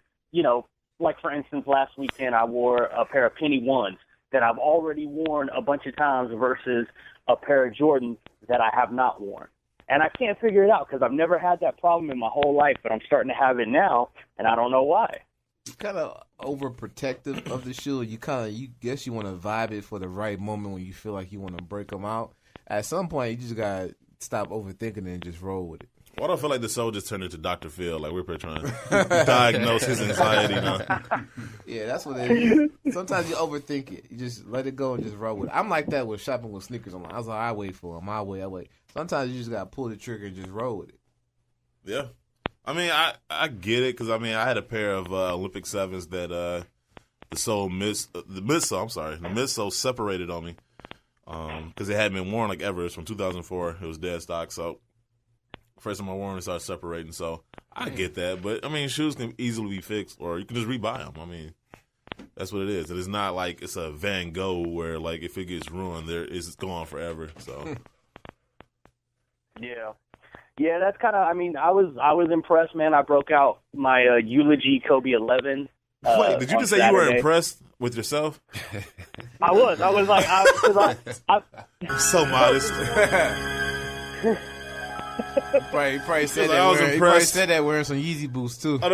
like for instance, last weekend I wore a pair of Penny Ones that I've already worn a bunch of times versus a pair of Jordans that I have not worn. And I can't figure it out because I've never had that problem in my whole life, but I'm starting to have it now, and I don't know why. You're kind of overprotective of the shoe. You guess you want to vibe it for the right moment when you feel like you want to break them out. At some point, you just got to stop overthinking it and just roll with it. Why do I feel like the soul just turned into Dr. Phil? Like we're trying to diagnose his anxiety now. Yeah, that's what it is. Sometimes you overthink it. You just let it go and just roll with it. I'm like that with shopping with sneakers online. I was like, I wait for them. I wait. Sometimes you just got to pull the trigger and just roll with it. Yeah. I mean, I get it because, I had a pair of Olympic 7s that the midsole separated on me because it hadn't been worn like ever. It's from 2004. It was dead stock, so first time I wore them, it started separating. So I get that, but shoes can easily be fixed, or you can just rebuy them. That's what it is. And it's not like it's a Van Gogh where like if it gets ruined, it's gone forever. So yeah, that's kind of. I was impressed, man. I broke out my Eulogy Kobe 11. Wait, did you just say Saturday. You were impressed with yourself? I was like, I'm so modest. Probably said I was impressed. He probably said that wearing some Yeezy boots too. No,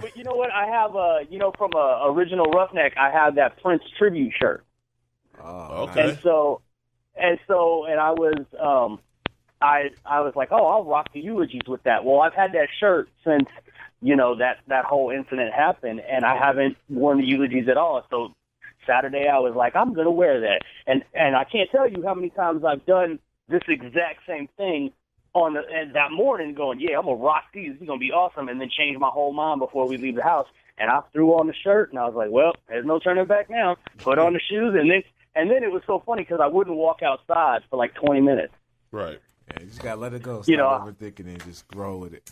but you know what? I have from Original Roughneck, I have that Prince tribute shirt. Oh, okay. And I was like, oh, I'll rock the eulogies with that. Well, I've had that shirt since that whole incident happened, and I haven't worn the eulogies at all. So Saturday, I was like, I'm gonna wear that, and I can't tell you how many times I've done this exact same thing and that morning, going, yeah, I'm gonna rock these. It's gonna be awesome, and then change my whole mind before we leave the house. And I threw on the shirt, and I was like, well, there's no turning back now. Put on the shoes, and then it was so funny because I wouldn't walk outside for like 20 minutes. Right. Yeah, you just gotta let it go. Stop overthinking it. Just grow with it.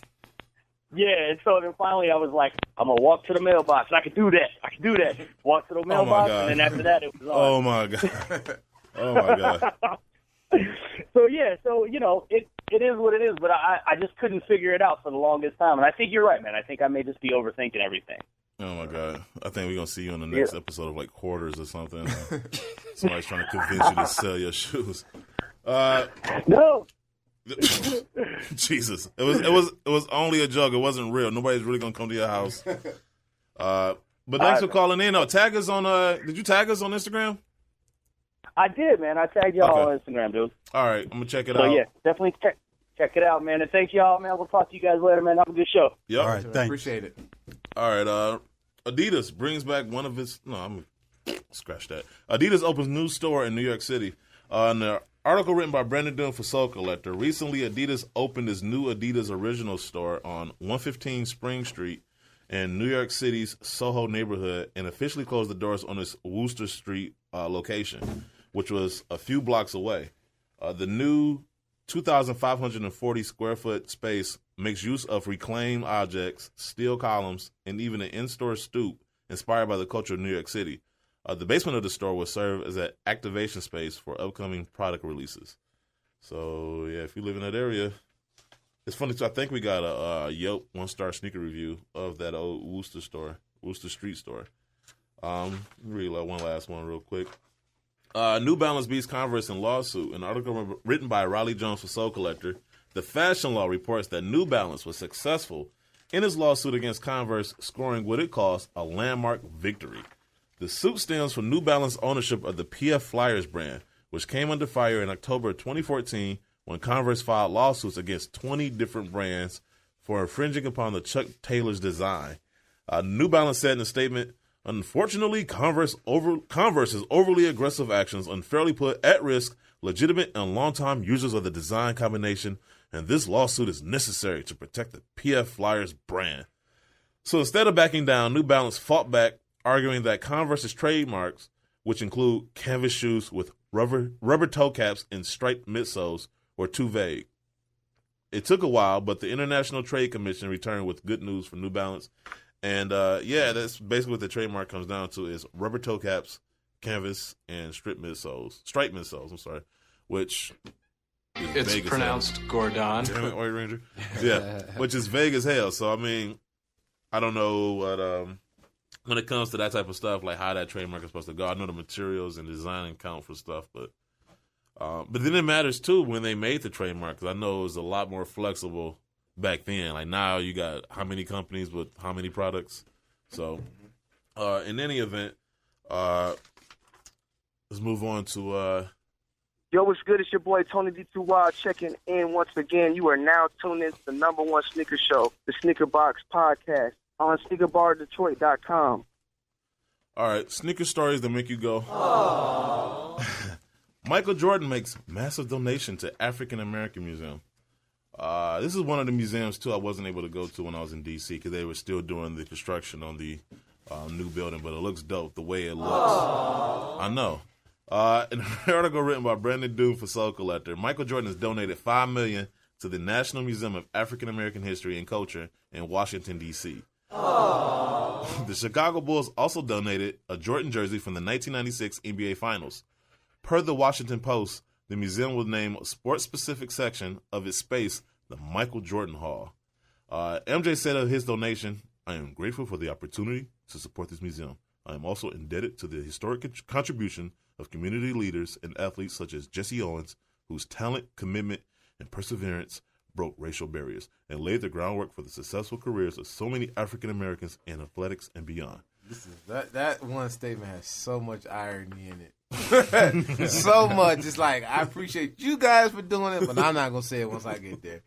Yeah, and so then finally I was like, I'm going to walk to the mailbox. I can do that. Walk to the mailbox, and then after that it was on. Oh, my God. Oh, my God. So, it is what it is, but I just couldn't figure it out for the longest time. And I think you're right, man. I think I may just be overthinking everything. Oh, my God. I think we're going to see you on the next episode of, like, Quarters or something. Somebody's trying to convince you to sell your shoes. No. Jesus, it was only a joke. It wasn't real. Nobody's really gonna come to your house. But thanks for calling in. Tag us on. Did you tag us on Instagram? I did, man. I tagged y'all on Instagram, dude. All right, I'm gonna check it out. So yeah, definitely check it out, man. And thank y'all, man. We'll talk to you guys later, man. Have a good show. Yep. All right, thanks. Appreciate it. All right. Adidas brings back one of its. No, I'm scratch that. Adidas opens new store in New York City. In the article written by Brandon Dunn for Soul Collector, recently Adidas opened its new Adidas Original store on 115 Spring Street in New York City's Soho neighborhood and officially closed the doors on its Wooster Street location, which was a few blocks away. The new 2,540 square foot space makes use of reclaimed objects, steel columns, and even an in-store stoop inspired by the culture of New York City. The basement of the store will serve as an activation space for upcoming product releases. So, yeah, if you live in that area, it's funny, too. I think we got a Yelp 1-star sneaker review of that old Wooster Street store. Read one last one real quick. New Balance beats Converse in lawsuit. An article written by Riley Jones for Soul Collector. The Fashion Law reports that New Balance was successful in his lawsuit against Converse, scoring what it calls a landmark victory. The suit stems from New Balance ownership of the PF Flyers brand, which came under fire in October 2014 when Converse filed lawsuits against 20 different brands for infringing upon the Chuck Taylor's design. New Balance said in a statement, "Unfortunately, Converse's overly aggressive actions unfairly put at risk legitimate and longtime users of the design combination, and this lawsuit is necessary to protect the PF Flyers brand." So instead of backing down, New Balance fought back, arguing that Converse's trademarks, which include canvas shoes with rubber toe caps and striped midsoles, were too vague. It took a while, but the International Trade Commission returned with good news for New Balance. And, that's basically what the trademark comes down to is rubber toe caps, canvas, and striped midsoles, which is It's vague pronounced as hell. Gordon. Damn it, White Ranger. Yeah, which is vague as hell. So, I mean, I don't know what, when it comes to that type of stuff, like how that trademark is supposed to go. I know the materials and design count for stuff, but then it matters, too, when they made the trademark, because I know it was a lot more flexible back then. Like now you got how many companies with how many products. So in any event, let's move on to Yo, what's good? It's your boy Tony D2 Wild checking in once again. You are now tuned in to the #1 sneaker show, the Sneaker Box Podcast on SneakerBarDetroit.com. all right, sneaker stories that make you go. Michael Jordan makes massive donation to African American Museum. This is one of the museums, too, I wasn't able to go to when I was in D.C. because they were still doing the construction on the new building, but it looks dope the way it looks. I know. In an article written by Brandon Doom for Soul Collector, Michael Jordan has donated $5 million to the National Museum of African American History and Culture in Washington, D.C. The Chicago Bulls also donated a Jordan jersey from the 1996 NBA Finals. Per the Washington Post, the museum will name a sports-specific section of its space the Michael Jordan Hall. MJ said of his donation, "I am grateful for the opportunity to support this museum. I am also indebted to the historic contribution of community leaders and athletes such as Jesse Owens, whose talent, commitment, and perseverance broke racial barriers and laid the groundwork for the successful careers of so many African Americans in athletics and beyond." That one statement has so much irony in it. So much. It's like, I appreciate you guys for doing it, but I'm not going to say it once I get there.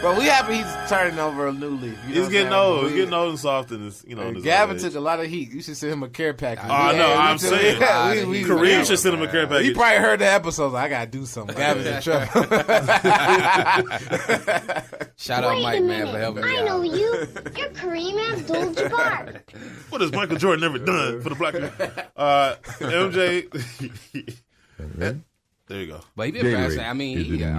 But we happy he's turning over a new leaf. He's getting old. He's getting old and soft. And Gavin took a lot of heat. You should send him a care package. No, I'm saying. Kareem should send him a care package. He probably heard the episode. I got to do something. Gavin's in trouble. Shout out Mike, man, for helping me out. I know you. You're Kareem Abdul-Jabbar. What has Michael Jordan ever done for the black people? MJ. There you go. But he been fascinating. I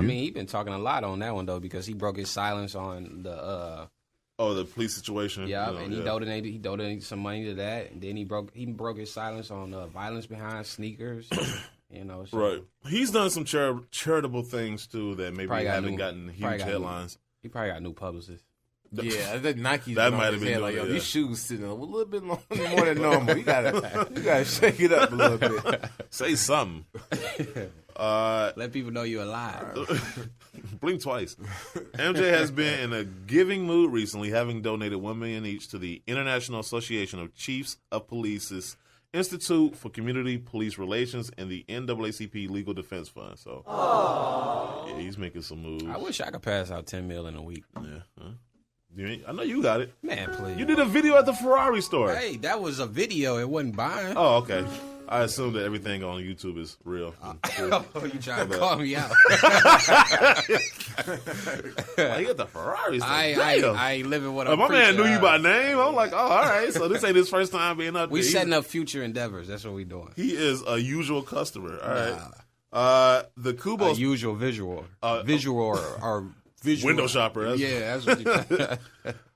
mean, he been talking a lot on that one though because he broke his silence on the the police situation. Yeah, and he donated some money to that, and then he broke his silence on violence behind sneakers. So. Right. He's done some charitable things too that maybe haven't gotten huge headlines. He probably got a new publicist. Yeah, I think Nike. That might have been. Like, yo, these shoes sitting a little bit more than normal. You gotta shake it up a little bit. Say something. Let people know you're alive. Blink twice. MJ has been in a giving mood recently, having donated $1 million each to the International Association of Chiefs of Police's Institute for Community Police Relations and the NAACP Legal Defense Fund. So, yeah, he's making some moves. I wish I could pass out $10 million a week. Yeah. I know you got it. Man, please. You did a video at the Ferrari store. Hey, that was a video. It wasn't buying. Oh, okay. I assume that everything on YouTube is real. You trying to call me out? You got the Ferraris. I live in what I'm my man preaching. knew you by name. I'm like, oh, all right. So this ain't his first time being up We there. setting up future endeavors. That's what we doing. He is a usual customer. All right. The Kubo. Usual visual. Visual or visual. Window shopper. That's what you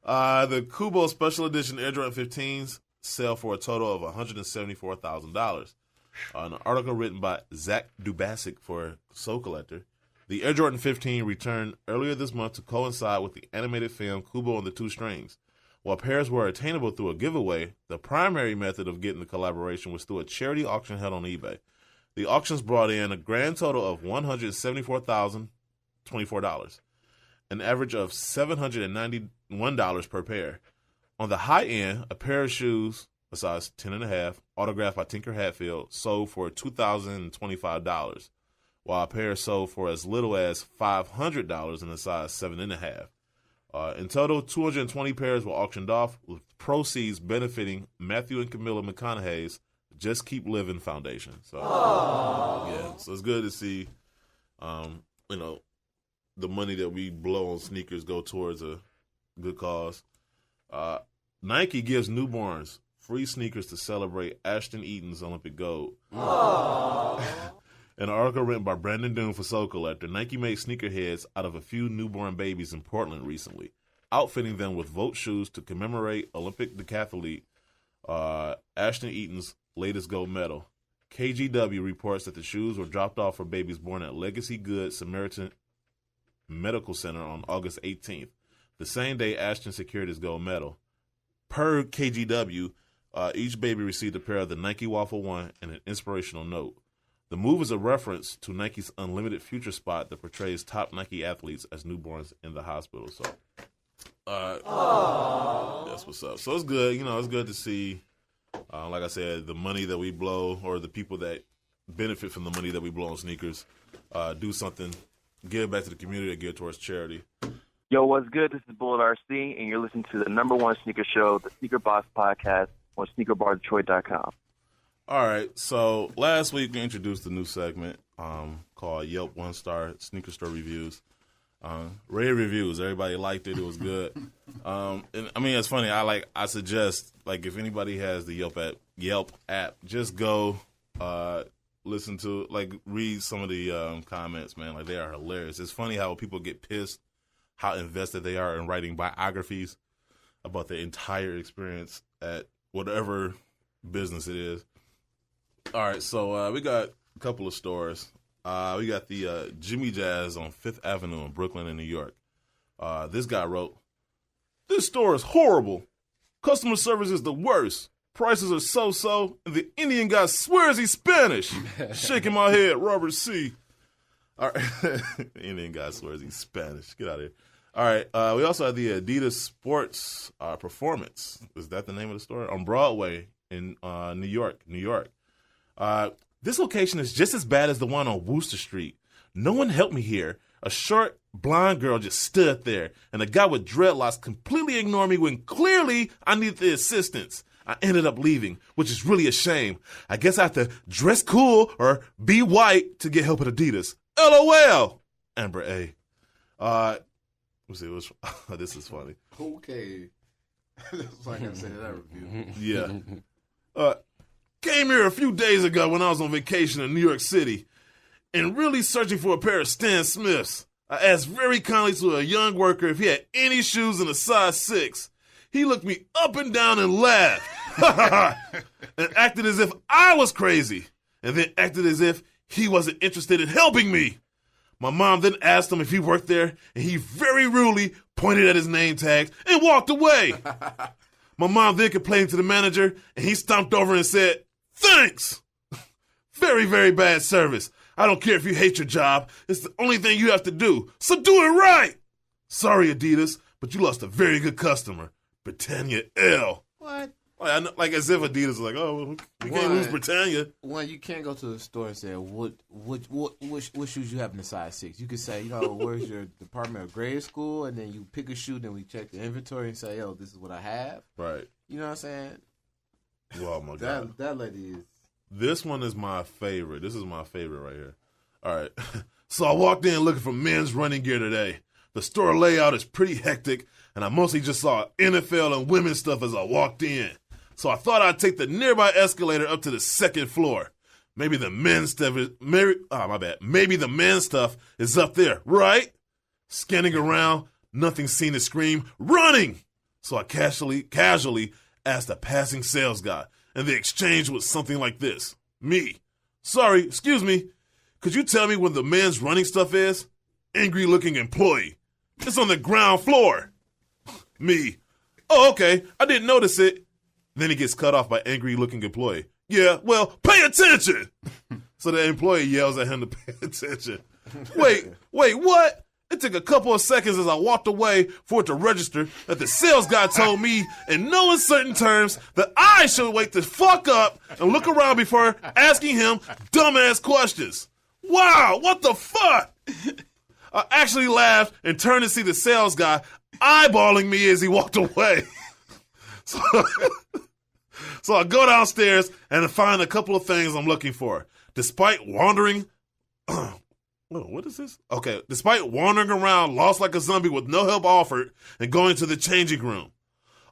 the Kubo Special Edition Air Jordan 15s sell for a total of $174,000. An article written by Zach Dubasic for Soul Collector. The Air Jordan 15 returned earlier this month to coincide with the animated film Kubo and the Two Strings. While pairs were attainable through a giveaway, the primary method of getting the collaboration was through a charity auction held on eBay. The auctions brought in a grand total of $174,024, an average of $791 per pair. On the high end, a pair of shoes, a size 10.5, autographed by Tinker Hatfield, sold for $2,025, while a pair sold for as little as $500 in a size 7.5. In total, 220 pairs were auctioned off, with proceeds benefiting Matthew and Camilla McConaughey's Just Keep Living Foundation. So, yeah, so it's good to see, the money that we blow on sneakers go towards a good cause. Nike gives newborns free sneakers to celebrate Ashton Eaton's Olympic gold. An article written by Brandon Doon for Soul Collector, Nike made sneakerheads out of a few newborn babies in Portland recently, outfitting them with Vote shoes to commemorate Olympic decathlete Ashton Eaton's latest gold medal. KGW reports that the shoes were dropped off for babies born at Legacy Good Samaritan Medical Center on August 18th, the same day Ashton secured his gold medal. Per KGW, each baby received a pair of the Nike Waffle 1 and an inspirational note. The move is a reference to Nike's Unlimited Future spot that portrays top Nike athletes as newborns in the hospital. So, that's what's up. So it's good. It's good to see, like I said, the money that we blow, or the people that benefit from the money that we blow on sneakers, do something, give back to the community, or give towards charity. Yo, what's good? This is Bullet RC, and you're listening to the #1 sneaker show, the Sneaker Box Podcast, on SneakerBarDetroit.com. All right, so last week we introduced a new segment called Yelp 1-Star Sneaker Store Reviews. Rave reviews. Everybody liked it. It was good. And I mean, it's funny. I suggest, if anybody has the Yelp app, just go listen to, read some of the comments, man. They are hilarious. It's funny how people get pissed, how invested they are in writing biographies about their entire experience at whatever business it is. All right, so we got a couple of stores. We got the Jimmy Jazz on 5th Avenue in Brooklyn and New York. This guy wrote, "This store is horrible. Customer service is the worst. Prices are so-so, and the Indian guy swears he's Spanish." Shaking my head, Robert C. All right. The Indian guy swears he's Spanish. Get out of here. All right. We also have the Adidas Sports Performance. Is that the name of the store? On Broadway in New York. This location is just as bad as the one on Wooster Street. No one helped me here. A short, blonde girl just stood there, and a guy with dreadlocks completely ignored me when clearly I needed the assistance. I ended up leaving, which is really a shame. I guess I have to dress cool or be white to get help at Adidas. LOL! Amber A. Let's see, this is funny. Okay. That's like I said in that review. Yeah. Came here a few days ago when I was on vacation in New York City and really searching for a pair of Stan Smiths. I asked very kindly to a young worker if he had any shoes in a size 6. He looked me up and down and laughed and acted as if I was crazy, and then acted as if he wasn't interested in helping me. My mom then asked him if he worked there, and he very rudely pointed at his name tags and walked away. My mom then complained to the manager, and he stomped over and said, "Thanks! Very, very bad service. I don't care if you hate your job. It's the only thing you have to do. So do it right! Sorry, Adidas, but you lost a very good customer. Britannia L." What? Like as if Adidas is like, oh, we can't lose Britannia. One, you can't go to the store and say, what shoes you have in the size 6. You could say, where's your Department of Grade School? And then you pick a shoe, then we check the inventory and say, this is what I have. Right. You know what I'm saying? Oh, my God. That lady is... This one is my favorite. This is my favorite right here. All right. So I walked in looking for men's running gear today. The store layout is pretty hectic, and I mostly just saw NFL and women's stuff as I walked in. So I thought I'd take the nearby escalator up to the second floor. Maybe the men's stuff is maybe the men's stuff is up there, right? Scanning around, nothing seen to scream, running! So I casually asked a passing sales guy, and the exchange was something like this. Me. Sorry, excuse me. Could you tell me where the men's running stuff is? Angry looking employee. It's on the ground floor. Me. Oh, okay. I didn't notice it. Then he gets cut off by angry looking employee. Yeah, well, pay attention. So the employee yells at him to pay attention. Wait, what? It took a couple of seconds as I walked away for it to register that the sales guy told me in no uncertain terms that I should wake the fuck up and look around before asking him dumbass questions. Wow, what the fuck? I actually laughed and turned to see the sales guy eyeballing me as he walked away. So I go downstairs and find a couple of things I'm looking for. Despite wandering... what is this? Okay, despite wandering around lost like a zombie with no help offered and going to the changing room.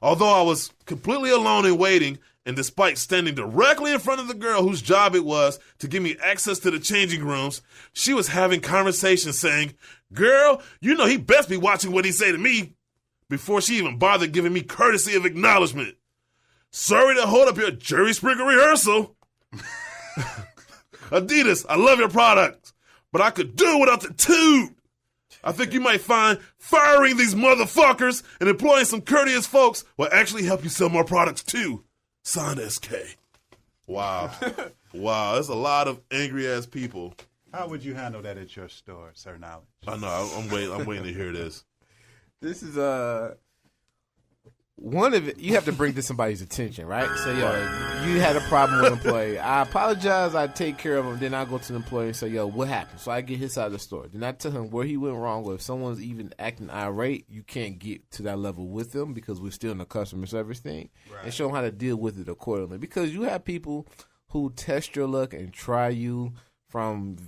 Although I was completely alone and waiting, and despite standing directly in front of the girl whose job it was to give me access to the changing rooms, she was having conversations saying, "Girl, you know he best be watching what he say to me," before she even bothered giving me courtesy of acknowledgement. Sorry to hold up your Jerry Springer rehearsal. Adidas, I love your products, but I could do without the toot. I think you might find firing these motherfuckers and employing some courteous folks will actually help you sell more products too. Signed SK. Wow. Wow, there's a lot of angry-ass people. How would you handle that at your store, Sir Knowledge? I know, I'm waiting to hear this. This is one of it. You have to bring to somebody's attention, right? So, you had a problem with an employee. I apologize. I take care of him. Then I go to the employee and say, yo, what happened? So I get his side of the story. Then I tell him where he went wrong. Or if someone's even acting irate, you can't get to that level with them because we're still in the customer service thing. Right. And show them how to deal with it accordingly. Because you have people who test your luck and try you from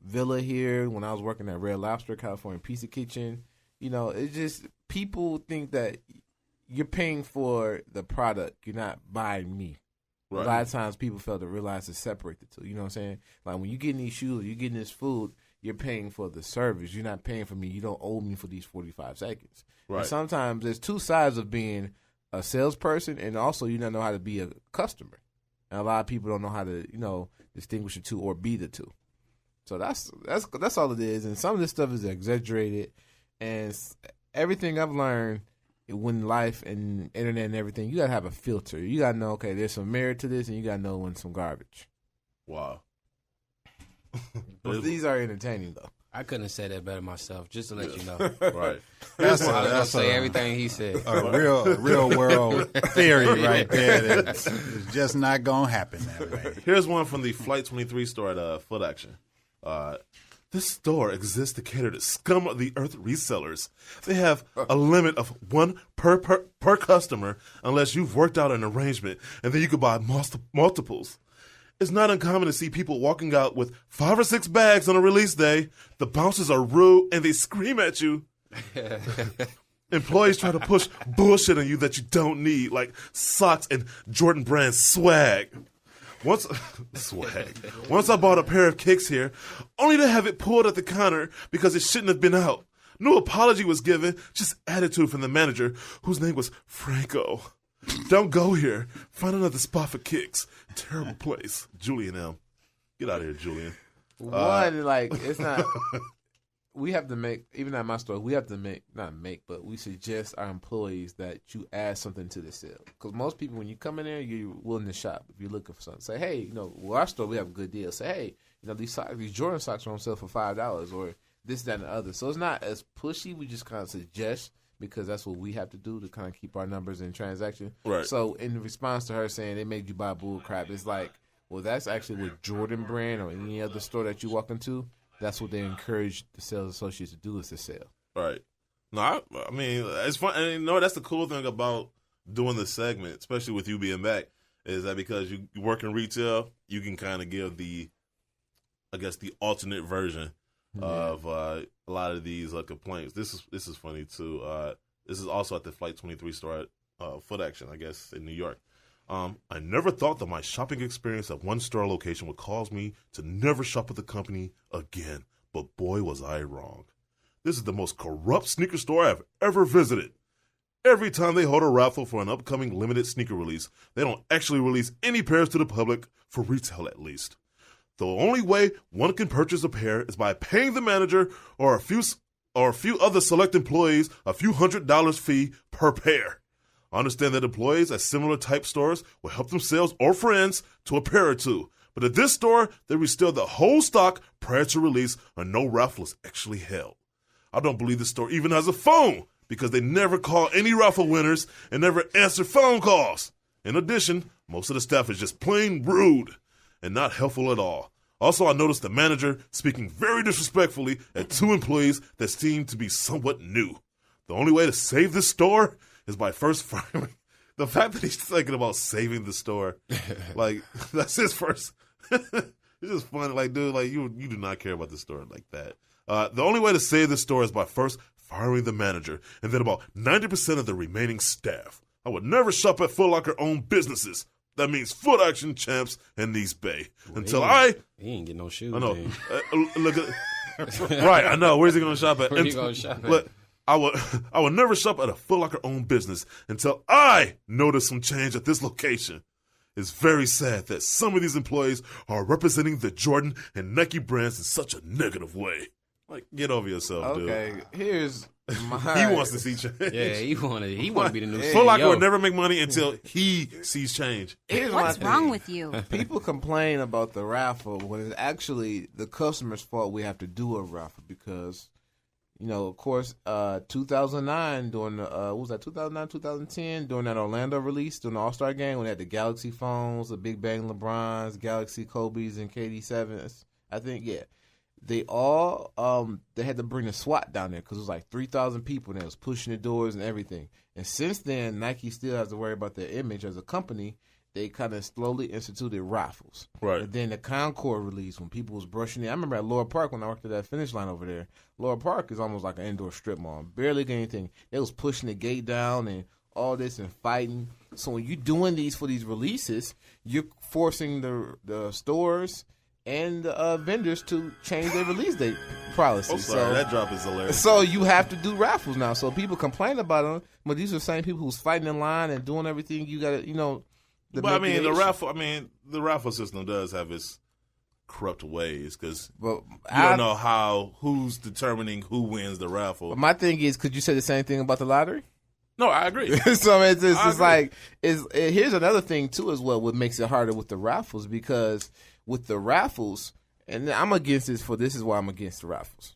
Villa here when I was working at Red Lobster, California Pizza Kitchen. It's just people think that you're paying for the product. You're not buying me. Right. A lot of times people fail to realize to separate the two. You know what I'm saying? Like when you're getting these shoes or you're getting this food, you're paying for the service. You're not paying for me. You don't owe me for these 45 seconds. Right. And sometimes there's two sides of being a salesperson and also you don't know how to be a customer. And a lot of people don't know how to, distinguish the two or be the two. So that's all it is. And some of this stuff is exaggerated. And everything I've learned when life and internet and everything, you gotta have a filter. You gotta know, okay, there's some merit to this, and you gotta know when some garbage. Wow. But these are entertaining though. I couldn't have said that better myself. Just to let you know. Right. I was gonna say everything he said. A real world theory right there. It's just not gonna happen that way. Here's one from the Flight 23 store at Foot Action. This store exists to cater to scum of the earth resellers. They have a limit of one per customer unless you've worked out an arrangement, and then you could buy multiples. It's not uncommon to see people walking out with 5 or 6 bags on a release day. The bouncers are rude, and they scream at you. Employees try to push bullshit on you that you don't need, like socks and Jordan brand swag. Once I bought a pair of kicks here, only to have it pulled at the counter because it shouldn't have been out. No apology was given, just attitude from the manager, whose name was Franco. Don't go here. Find another spot for kicks. Terrible place. Julian M. Get out of here, Julian. It's not... We have to make, even at my store, but we suggest our employees that you add something to the sale. Because most people, when you come in there, you're willing to shop. If you're looking for something, say, hey, our store, we have a good deal. Say, hey, these Jordan socks are on sale for $5 or this, that, and the other. So it's not as pushy. We just kind of suggest because that's what we have to do to kind of keep our numbers in transaction. Right. So in response to her saying they made you buy bull crap, it's like, well, that's actually what Jordan brand or any other store that you walk into. That's what they encourage the sales associates to do is to sell. Right. No, I mean, it's fun. And that's the cool thing about doing this segment, especially with you being back, is that because you work in retail, you can kind of give the alternate version of a lot of these complaints. This is funny too. This is also at the Flight 23 store at Foot Action, I guess, in New York. I never thought that my shopping experience at one store location would cause me to never shop with the company again, but boy was I wrong. This is the most corrupt sneaker store I've ever visited. Every time they hold a raffle for an upcoming limited sneaker release, they don't actually release any pairs to the public, for retail at least. The only way one can purchase a pair is by paying the manager or a few other select employees a few $100 fee per pair. I understand that employees at similar type stores will help themselves or friends to a pair or two, but at this store, they resteal the whole stock prior to release and no raffle is actually held. I don't believe the store even has a phone because they never call any raffle winners and never answer phone calls. In addition, most of the staff is just plain rude and not helpful at all. Also, I noticed the manager speaking very disrespectfully at two employees that seem to be somewhat new. The only way to save this store is by first firing. The fact that he's thinking about saving the store, like, that's his first. It's just funny, like, dude, like, you do not care about the store like that. The only way to save the store is by first firing the manager and then about 90% of the remaining staff. I would never shop at Foot Locker-owned businesses. That means Foot Action, Champs, and East Bay. Well, he ain't get no shoes. I know. Look at right. I know. Where's he going to shop at? Where he going to shop at? Look, I would never shop at a Foot Locker-owned business until I notice some change at this location. It's very sad that some of these employees are representing the Jordan and Nike brands in such a negative way. Like, get over yourself, dude. Okay, here's my... He wants to see change. Yeah, he want to be the new Foot Locker would never make money until he sees change. What's wrong with you? People complain about the raffle when it's actually the customer's fault we have to do a raffle because, you know, of course, 2009 during the, what was that, 2009, 2010, during that Orlando release, during the All-Star game when they had the Galaxy phones, the Big Bang LeBrons, Galaxy Kobe's, and KD7s, I think, yeah. They all, they had to bring the SWAT down there because it was like 3,000 people and it was pushing the doors and everything. And since then, Nike still has to worry about their image as a company. They kind of slowly instituted raffles. Right. And then the Concord release, when people was brushing in. I remember at Laura Park when I worked at that Finish Line over there. Laura Park is almost like an indoor strip mall. Barely get anything. They was pushing the gate down and all this and fighting. So when you're doing these for these releases, you're forcing the stores and vendors to change their release date policy. Oh, sorry, that drop is hilarious. So you have to do raffles now. So people complain about them, but these are the same people who's fighting in line and doing everything. You got to, you know. The raffle system does have its corrupt ways because you don't know who's determining who wins the raffle. But my thing is, could you say the same thing about the lottery? No, I agree. So it's like here's another thing too as well. What makes it harder with the raffles because with the raffles, and I'm against this for this is why I'm against the raffles.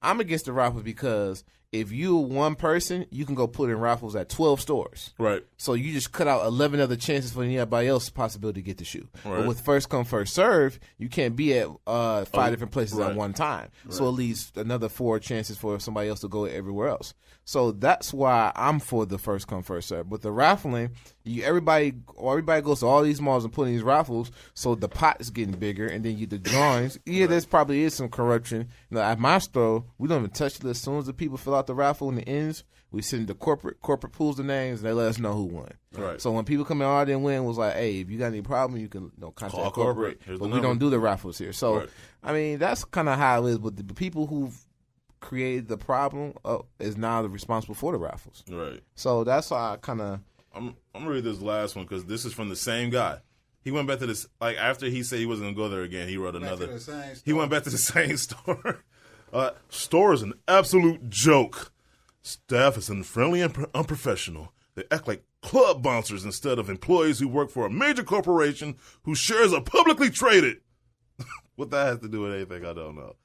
I'm against the raffles because if you're one person, you can go put in raffles at 12 stores. Right. So you just cut out 11 other chances for anybody else's possibility to get the shoe. Right. But with first come, first serve, you can't be at 5 different places at one time. Right. So at least another 4 chances for somebody else to go everywhere else. So that's why I'm for the first come, first serve. With the raffling, everybody goes to all these malls and put in these raffles, so the pot is getting bigger, and then the drawings. Yeah, there's probably is some corruption. You know, at my store, we don't even touch it. As soon as the people fill out the raffle and it ends, we send the corporate pulls the names and they let us know who won. Right. So when people come in, I didn't win, it was like, hey, if you got any problem, you can contact Call corporate. But we don't do the raffles here. So I mean, that's kind of how it is. But the people who've created the problem is now responsible for the raffles. Right. So that's why I kind of. I'm gonna read this last one because this is from the same guy. He went back to this after he said he wasn't gonna go there again. He wrote another. He went back to the same store. Store is an absolute joke. Staff is unfriendly and unprofessional. They act like club bouncers instead of employees who work for a major corporation whose shares are publicly traded. What that has to do with anything, I don't know.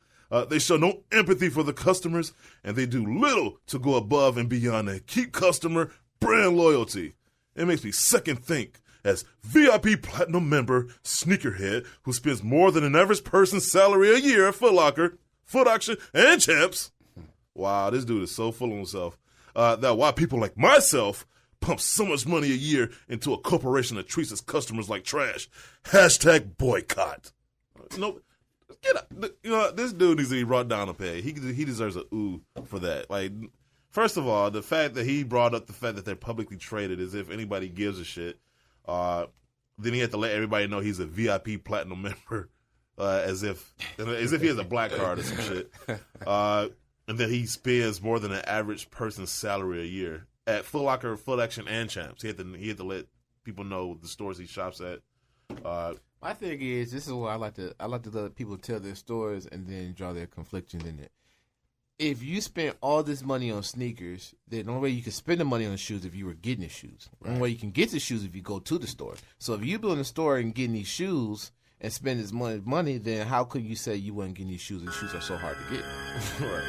They show no empathy for the customers, and they do little to go above and beyond and keep customer brand loyalty. It makes me second think as VIP Platinum member Sneakerhead who spends more than an average person's salary a year at Foot Locker, Foot Action, and Champs. Wow, this dude is so full of himself. That why people like myself pumps so much money a year into a corporation that treats its customers like trash. Hashtag boycott. No, get up. You know, this dude needs to be brought down a peg. He deserves a ooh for that. Like, first of all, the fact that he brought up the fact that they're publicly traded as if anybody gives a shit. Then he had to let everybody know he's a VIP platinum member, as if he has a black card or some shit. And that he spends more than an average person's salary a year at Foot Locker, Foot Action, and Champs. He had to let people know the stores he shops at. My thing is, this is what I like to let people tell their stories and then draw their conflictions in it. If you spend all this money on sneakers, then the only way you can spend the money on the shoes if you were getting the shoes. The only way you can get the shoes if you go to the store. So if you go in the store and getting these shoes and spend this money, then how could you say you weren't getting these shoes? The shoes are so hard to get. Right.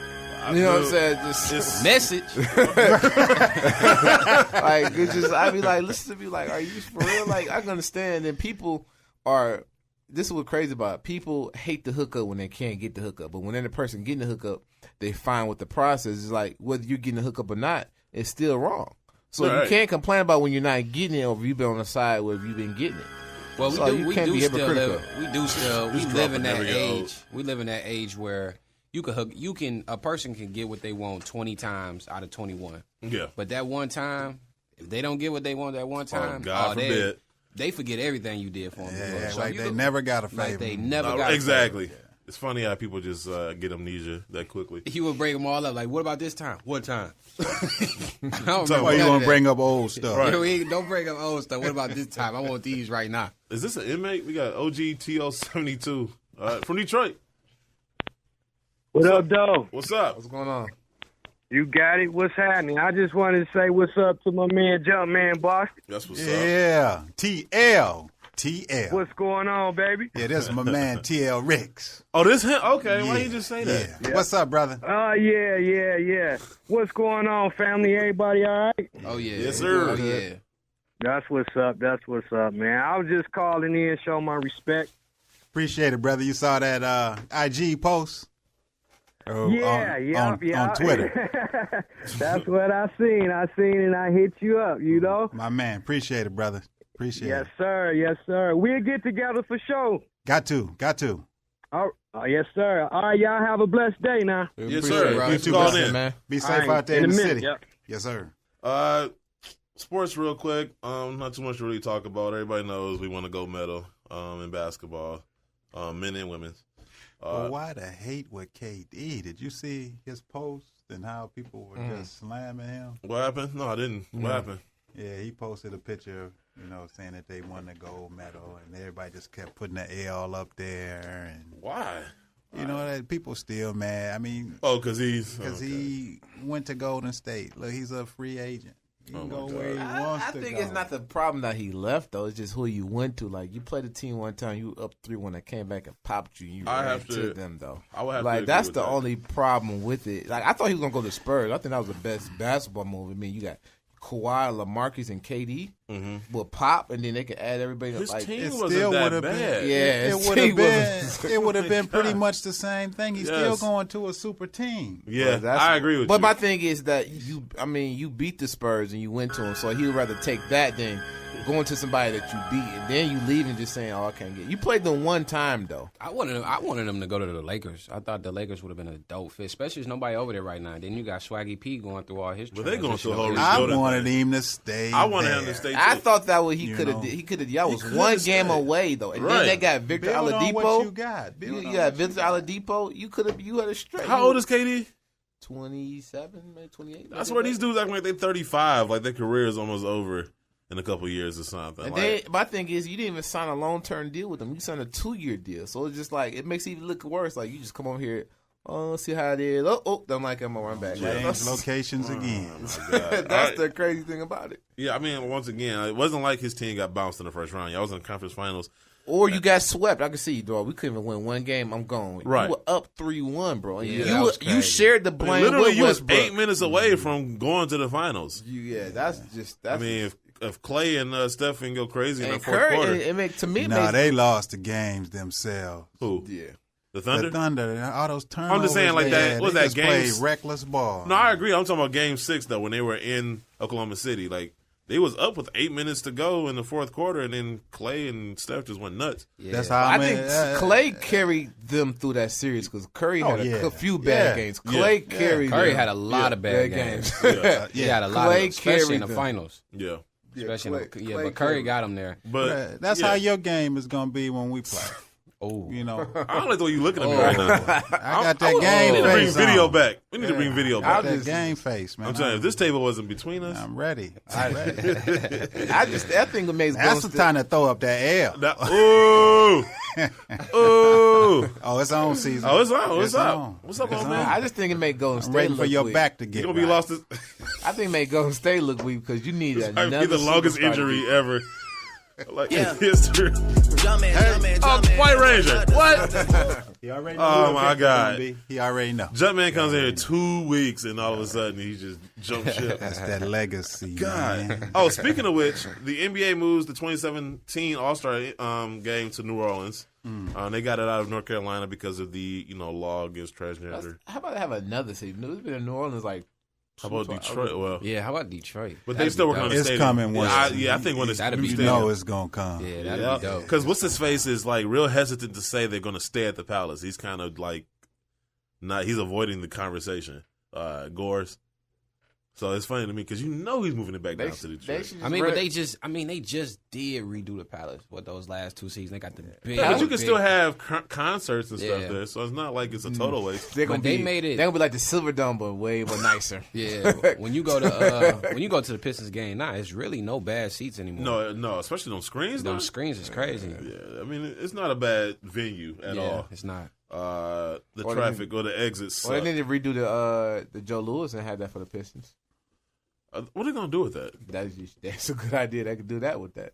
You know what I'm saying? Just message. Like, it's just, I be like, listen to me, like, are you for real? Like, I can understand. And people are, this is what's crazy about it. People hate the hookup when they can't get the hookup. But when they're the person getting the hookup, they find what the process is like. Whether you're getting the hookup or not, it's still wrong. So you can't complain about when you're not getting it or if you've been on the side where you've been getting it. Well, so we live in that age. We live in that age where a person can get what they want 20 times out of 21. Yeah. But that one time, if they don't get what they want that one time, God forbid. They forget everything you did for them. Yeah, so like they never got a favor. Like they never got exactly. A favor. It's funny how people just get amnesia that quickly. He would bring them all up. Like, what about this time? What time? Why you want to bring up old stuff? Right. Don't bring up old stuff. What about this time? I want these right now. Is this an inmate? We got OGTO72 from Detroit. What up, Doe? What's up? What's going on? You got it. What's happening? I just wanted to say what's up to my man JumpmanBostic. That's what's up. Yeah, TL. What's going on, baby? Yeah, this is my man TL Ricks. Oh, this him? Okay, why you just say that? Yeah. What's up, brother? Yeah. What's going on, family? Everybody all right? Oh, yeah. Yes, sir. Oh, yeah. That's what's up, man. I was just calling in, show my respect. Appreciate it, brother. You saw that IG post? On Twitter. That's what I seen. And I hit you up, you know? My man, appreciate it, brother. Appreciate it. Yes, sir. We'll get together for sure. Got to. Oh, yes, sir. All right, y'all have a blessed day now. Yes, sir. You too, man. Be safe out there in the city. Yep. Yes, sir. Sports real quick. Not too much to really talk about. Everybody knows we want to go medal in basketball, men and women's. But why the hate with KD? Did you see his post and how people were just slamming him? What happened? No, I didn't. What happened? Yeah, he posted a picture, saying that they won the gold medal, and everybody just kept putting the L up there. And why? That people still mad. I mean, because he went to Golden State. Look, he's a free agent. He can go where he wants to go. I think it's not the problem that he left, though. It's just who you went to. Like, you played a team one time, you up 3-1, that came back and popped you. You ran to them, though. I would have like, to that's with the that. only problem with it. Like, I thought he was going to go to Spurs. I think that was the best basketball move. I mean, you got Kawhi, LaMarcus, and KD will pop, and then they can add everybody. His like, team it wasn't still that would have bad. been. It would have been pretty much the same thing. He's still going to a super team. Yeah, I agree with you. But my thing is that you beat the Spurs and you went to him, so he would rather take that than going to somebody that you beat, and then you leave and just saying, "Oh, I can't get." You played them one time though. I wanted them to go to the Lakers. I thought the Lakers would have been a dope fit, especially there's nobody over there right now. Then you got Swaggy P going through all his. But they going through a whole. I wanted him to stay. I wanted him to stay. Too. I thought that what he could have did. He could have. Y'all was one game away though, and then they got Victor Oladipo. What you got? You got Victor Oladipo. You could have. You had a straight. How old is KD? 27, maybe 28. I swear these dudes acting like they're 35, like their career is almost over in a couple years or something. And then, my thing is, you didn't even sign a long-term deal with them. You signed a 2-year deal. So it's just like, it makes it even look worse. Like, you just come over here, see how it is. I'm like, I'm going to run back. Change locations again. That's the crazy thing about it. Yeah, I mean, once again, it wasn't like his team got bounced in the first round. Y'all was in the conference finals. Or you got swept. I can see you, dog. We couldn't even win one game. I'm gone. Right. You were up 3-1, bro. And Yeah, you shared the blame literally, with you was Westbrook. 8 minutes away from going to the finals. That's I mean, if Clay and Stephen go crazy in the fourth Curry, quarter. They lost the games themselves. Who? Yeah. The Thunder? The Thunder, all those turnovers. I'm just saying, like that. What was that game? Played reckless ball. No, I agree. I'm talking about Game 6 though, when they were in Oklahoma City. Like They was up with 8 minutes to go in the fourth quarter, and then Clay and Steph just went nuts. Yeah. That's how I think Clay carried them through that series because Curry had a few bad games. Clay carried. Curry had a lot of bad games. He had a lot of them, especially in the finals. Yeah. Especially but Curry got him there. But that's how your game is going to be when we play. Oh, you know, I don't like the way you looking at me right now. I got that game face. We need to bring video on. back. We need to bring video back. That game face, man. I'm telling you, if this table wasn't between us, I'm ready. That thing makes. That's the time to throw up that L. Ooh, ooh. Oh, it's on season. Oh, it's on. It's on. What's up, It's man? I just think it made Golden State waiting look for your weak. back to get. You gonna be lost. I think it made Golden State look weak because you need This another. might be the longest superstar injury to ever. Like in history. White Ranger. What? He already oh my God. He already know. Jumpman comes in here 2 weeks and all of a sudden he just jumped ship. That's that legacy. God. Man. Oh, speaking of which, the NBA moves the 2017 All-Star game to New Orleans. They got it out of North Carolina because of the law against transgender. How about they have another season? It's been in New Orleans like. How about Detroit? Well, yeah. How about Detroit? But they still working on the It's stadium. coming one. I think when it's you know it's gonna come. Yeah, that'd be dope. Because what's his face is like real hesitant to say they're gonna stay at the Palace. He's kind of like not. He's avoiding the conversation. Gores. So it's funny to me because he's moving it back down to Detroit. They just did redo the Palace. What those last 2 seasons, they got the big. Yeah, but you can still have concerts and stuff there, so it's not like it's a total waste. They're gonna be like the Silver Dome, but way more nicer. Yeah, when you go to the Pistons game, it's really no bad seats anymore. No, especially on screens. Those screens is crazy. Yeah, I mean it's not a bad venue at all. It's not. The traffic or the exits. Well, they need to redo the Joe Louis and have that for the Pistons. What are they gonna do with that? That's a good idea. They could do that with that.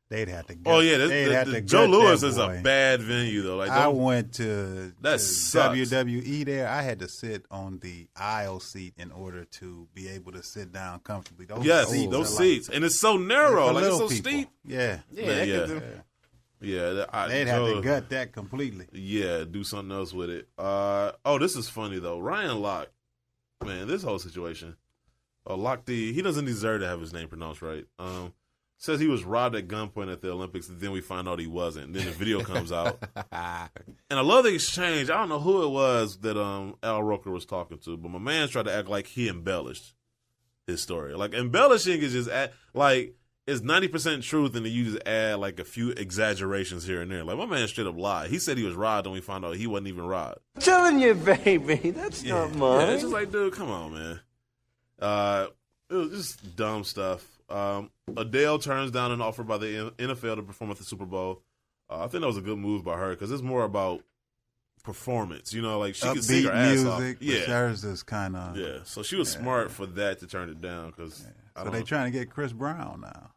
They'd have to. The Joe Louis is a bad venue though. Like I went to sucks. WWE there. I had to sit on the aisle seat in order to be able to sit down comfortably. Those seats, and it's so narrow, like it's so people. steep. Yeah, yeah. They'd have to gut that completely. Yeah, do something else with it. This is funny though. Ryan Locke, man, this whole situation. Locke he doesn't deserve to have his name pronounced right. Says he was robbed at gunpoint at the Olympics, and then we find out he wasn't. And then the video comes out. And I love the exchange. I don't know who it was that Al Roker was talking to, but my man tried to act like he embellished his story. Like, embellishing is just, it's 90% truth, and then you just add, like, a few exaggerations here and there. Like, my man straight up lied. He said he was robbed, and we found out he wasn't even robbed. Telling you, baby, that's not mine. Yeah, it's just like, dude, come on, man. It was just dumb stuff. Adele turns down an offer by the NFL to perform at the Super Bowl. I think that was a good move by her because it's more about performance. Like she could sing her ass off. Yeah, hers is kind of. Yeah, so she was smart for that to turn it down because. So they trying to get Chris Brown now.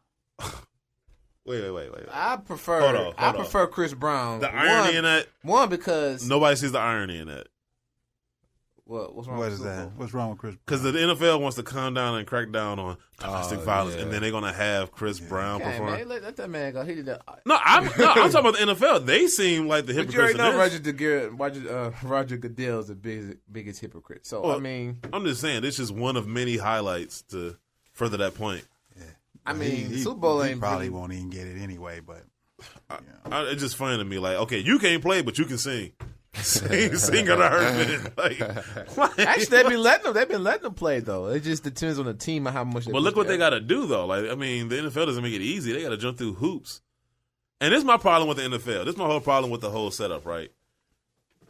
Wait. I prefer Chris Brown. The irony in that. One because nobody sees the irony in that. What's wrong? What is that? What's wrong with Chris Brown? Because the NFL wants to calm down and crack down on domestic violence, and then they're gonna have Chris Brown perform. Man, let that man go. He did that. No, I'm talking about the NFL. They seem like the hypocrites. But you already know Roger Goodell is the biggest hypocrite. So I'm just saying this is one of many highlights to further that point. Yeah. Super Bowl he probably won't even get it anyway. But it's just funny to me. Like, okay, you can't play, but you can sing. Sing at her. Actually, they've been letting them play though. It just depends on the team and how much. But look what they got to do though. Like, I mean, the NFL doesn't make it easy. They got to jump through hoops. And this is my problem with the NFL. This is my whole problem with the whole setup, right?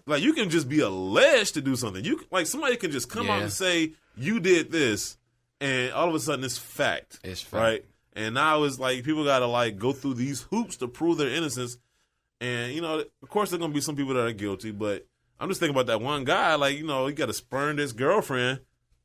Like, you can just be alleged to do something. Somebody can just come out and say you did this, and all of a sudden it's fact. It's fact, right? And now it's like people got to go through these hoops to prove their innocence. And, of course, there are going to be some people that are guilty, but I'm just thinking about that one guy, he got to spurn his girlfriend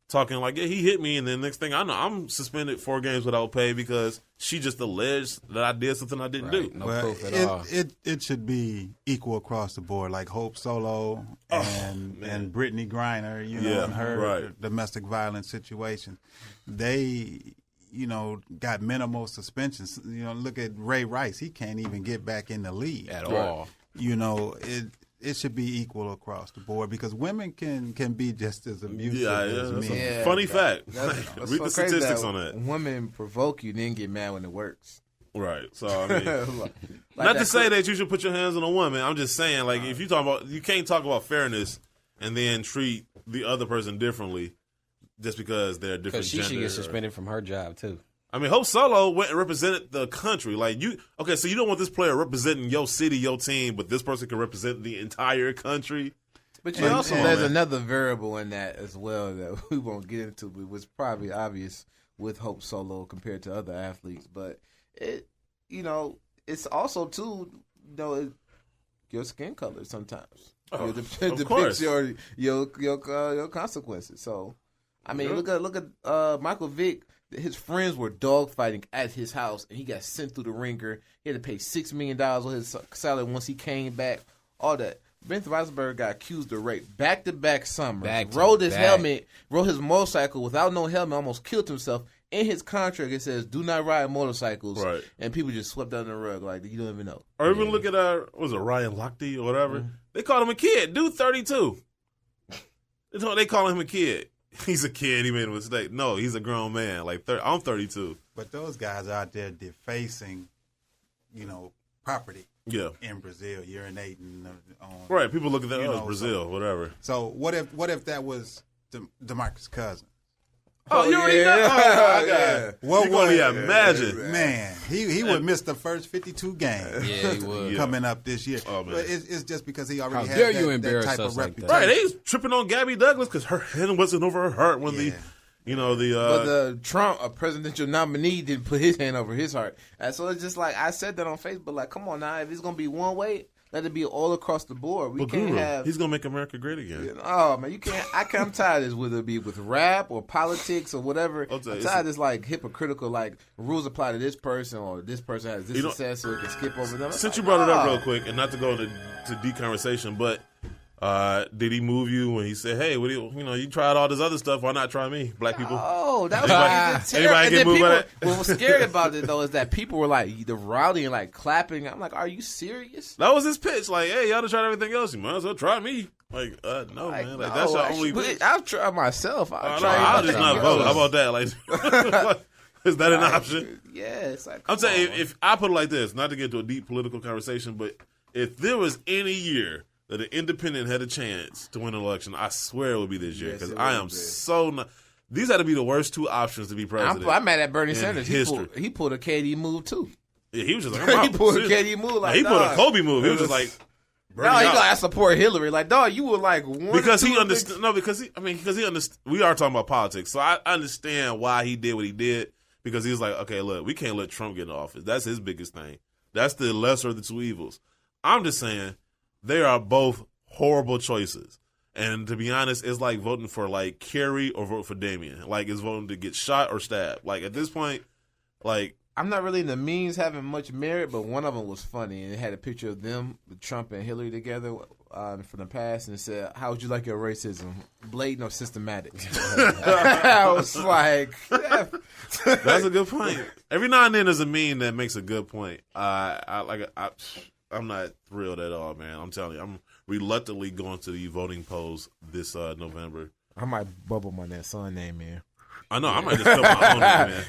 talking like, yeah, he hit me, and then next thing I know, I'm suspended 4 games without pay because she just alleged that I did something I didn't do. No proof at all. It should be equal across the board, like Hope Solo and Brittany Griner, and her domestic violence situation. They... got minimal suspensions. Look at Ray Rice. He can't even get back in the league at all. it should be equal across the board because women can be just as abusive as men. Yeah, funny fact. That's Read the so crazy statistics on that. Women provoke you, then get mad when it works. Right. So I mean, not to say that you should put your hands on a woman. I'm just saying, like, if you talk about, you can't talk about fairness and then treat the other person differently just because they're different. Because she should get suspended from her job too. I mean, Hope Solo went and represented the country. Like so you don't want this player representing your city, your team, but this person can represent the entire country. But there's another variable in that as well that we won't get into, but was probably obvious with Hope Solo compared to other athletes. But it's also too, your skin color sometimes. Oh, it depicts your consequences. So, I mean, look at Michael Vick. His friends were dogfighting at his house, and he got sent through the ringer. He had to pay $6 million on his salary once he came back. All that. Ben Roethlisberger got accused of rape back-to-back summers. Rode his motorcycle without no helmet, almost killed himself. In his contract, it says, do not ride motorcycles. Right. And people just swept under the rug like, you don't even know. Or even look at, Ryan Lochte or whatever? Mm-hmm. They called him a kid. Dude, 32. They call him a kid. He's a kid. He made a mistake. No, he's a grown man. Like, I'm 32. But those guys out there defacing, property. Yeah. In Brazil, urinating on. Right. People look at that, Brazil, whatever. So what if that was DeMarcus Cousins? Oh, you already know. Yeah. What would he imagine? Man, he would miss the first 52 games. Yeah, he would. Coming up this year. Oh, man. But it's just because he already had that type of reputation. Right, they was tripping on Gabby Douglas because her head wasn't over her heart when but the Trump, a presidential nominee, didn't put his hand over his heart. And so it's just like, I said that on Facebook, like, come on now, if it's going to be one way, let it be all across the board. We can't have. He's gonna make America great again. Oh man, you can't. I'm tired of this, whether it be with rap or politics or whatever. I'm tired of this like hypocritical, like rules apply to this person or this person has this success, so we can skip over them. Since you brought it up real quick, and not to go into deep conversation, but did he move you when he said, "Hey, what do you tried all this other stuff? Why not try me, black people?" Oh, that was anybody get moved by that? What was scary about it though is that people were like the rowdying, like clapping. I'm like, are you serious? That was his pitch. Like, hey, y'all done tried everything else. You might as well try me. Like, no, man. Like, that's your only pitch. I'll try myself. I'll just not vote. How about that? Like, is that an option? Yeah, it's like. I'm saying if I put it like this, not to get into a deep political conversation, but if there was any year that an independent had a chance to win an election, I swear it would be this year because I am so not. These had to be the worst two options to be president. I'm mad at Bernie Sanders. He pulled a KD move too. Yeah, he was just like, he pulled a KD move. Like, he pulled a Kobe move. He was just like, I support Hillary. Like, dog, you were like one because he understood. No, because he understood. We are talking about politics, so I understand why he did what he did because he was like, okay, look, we can't let Trump get in office. That's his biggest thing. That's the lesser of the two evils. I'm just saying. They are both horrible choices. And to be honest, it's like voting for like Kerry or vote for Damien. Like it's voting to get shot or stabbed. Like at this point, like I'm not really in the memes having much merit, but one of them was funny and it had a picture of them, Trump and Hillary together from the past, and it said, "How would you like your racism, blatant or systematic?" I was like, that's a good point. Every now and then there's a meme that makes a good point. I'm not thrilled at all, man. I'm telling you, I'm reluctantly going to the voting polls this November. I might bubble my son name in. I know. I might just put my own name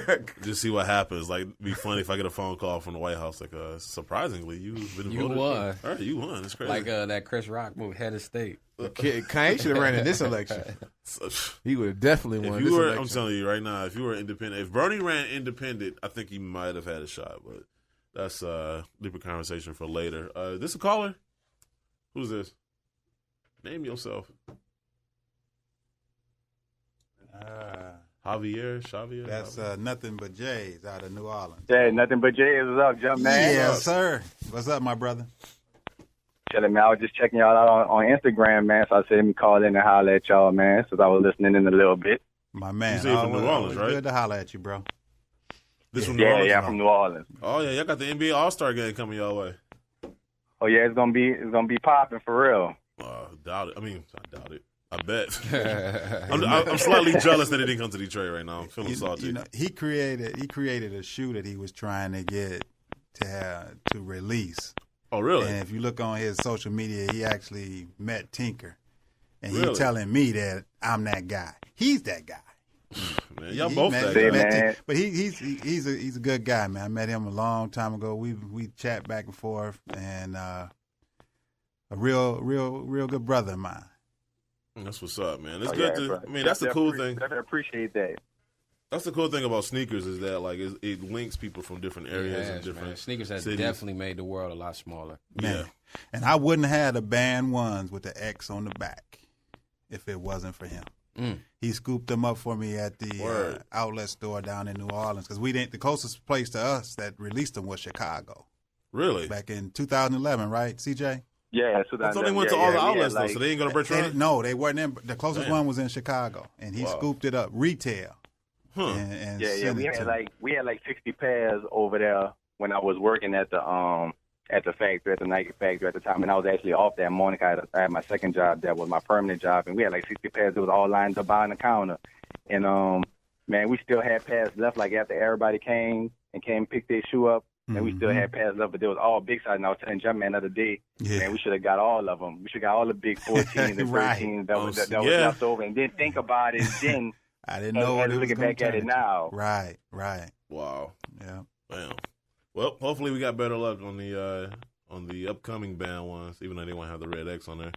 in. Just see what happens. Like, it'd be funny if I get a phone call from the White House. Like, surprisingly, you've been voted. You won. All right, you won. It's crazy. Like that Chris Rock movie, Head of State. Kanye should have ran in this election. He would have definitely won this election. I'm telling you right now, if you were independent, if Bernie ran independent, I think he might have had a shot, but that's a deeper conversation for later. This a caller? Who's this? Name yourself. Javier. That's Nothing But J's out of New Orleans. Yeah, Nothing But J's. What's up, Jumpman? Yes, sir. What's up, my brother? Chilling, man. I was just checking y'all out on Instagram, man. So I said, let me call in and holler at y'all, man, since I was listening in a little bit. My man. You say from New Orleans, right? Good to holler at you, bro. This from New Orleans? Yeah, I'm from New Orleans. Oh yeah, y'all got the NBA All-Star game coming your way. Oh yeah, it's gonna be popping for real. Doubt it. I doubt it. I bet. I'm slightly jealous that it didn't come to Detroit right now. I'm feeling salty. He created a shoe that he was trying to get to release, Oh, really? And if you look on his social media, he actually met Tinker. And Really? he's telling me that I'm that guy. He's that guy. Man, y'all both that guy. But he's a good guy, man. I met him a long time ago. We chat back and forth, and a real good brother of mine. That's what's up, man. It's good to. I mean, that's the cool thing. I appreciate that. That's the cool thing about sneakers is that like it links people from different areas and different. Man. Sneakers has cities. definitely made the world a lot smaller. Man. Yeah, and I wouldn't have had the band ones with the X on the back if it wasn't for him. He scooped them up for me at the outlet store down in New Orleans because the closest place to us that released them was Chicago. Really? Back in 2011, right, CJ? Yeah, so that's they went to all the outlets though, so they ain't gonna break run. No, they weren't in. The closest one was in Chicago, and he scooped it up retail. And we had like 60 pairs over there when I was working at the factory, at the Nike factory at the time, and I was actually off that morning. I had my second job, that was my permanent job, and we had like 60 pairs. It was all lined up behind the counter, and man, we still had pairs left. Like after everybody came and picked their shoe up, and we still had pairs left, but they was all big size. And I was telling Jumpman the other day, man, we should have got all of them. We should have got all the big 14s and 13s that was left over, and didn't think about it. Then I didn't know what it was looking back at it now. Right. Wow. Yeah. Damn. Well, hopefully we got better luck on the upcoming band ones, even though they won't have the red X on there.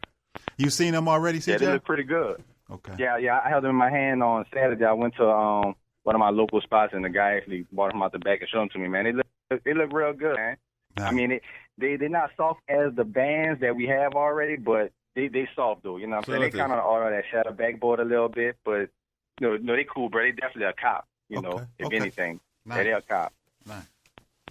You seen them already, CJ? Yeah, they look pretty good. Okay. Yeah, I held them in my hand on Saturday. I went to one of my local spots, and the guy actually brought them out the back and showed them to me, man. They look real good, man. Nah. I mean, they're not soft as the bands that we have already, but they soft, though. You know what I'm saying? They kind of are that shadow backboard a little bit, but no, they cool, bro. They definitely a cop, you know, if anything. Nice. They're a cop. Nice.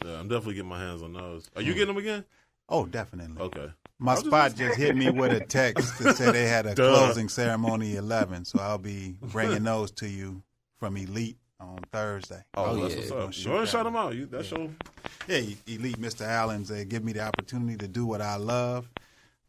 Yeah, I'm definitely getting my hands on those. Are you getting them again? Oh, definitely. Okay. My spot just hit me with a text that said they had a closing ceremony 11, so I'll be bringing those to you from Elite on Thursday. Oh, that's what's up. Go ahead and shout them out. That's your... Yeah, Elite Mr. Allen's, they give me the opportunity to do what I love.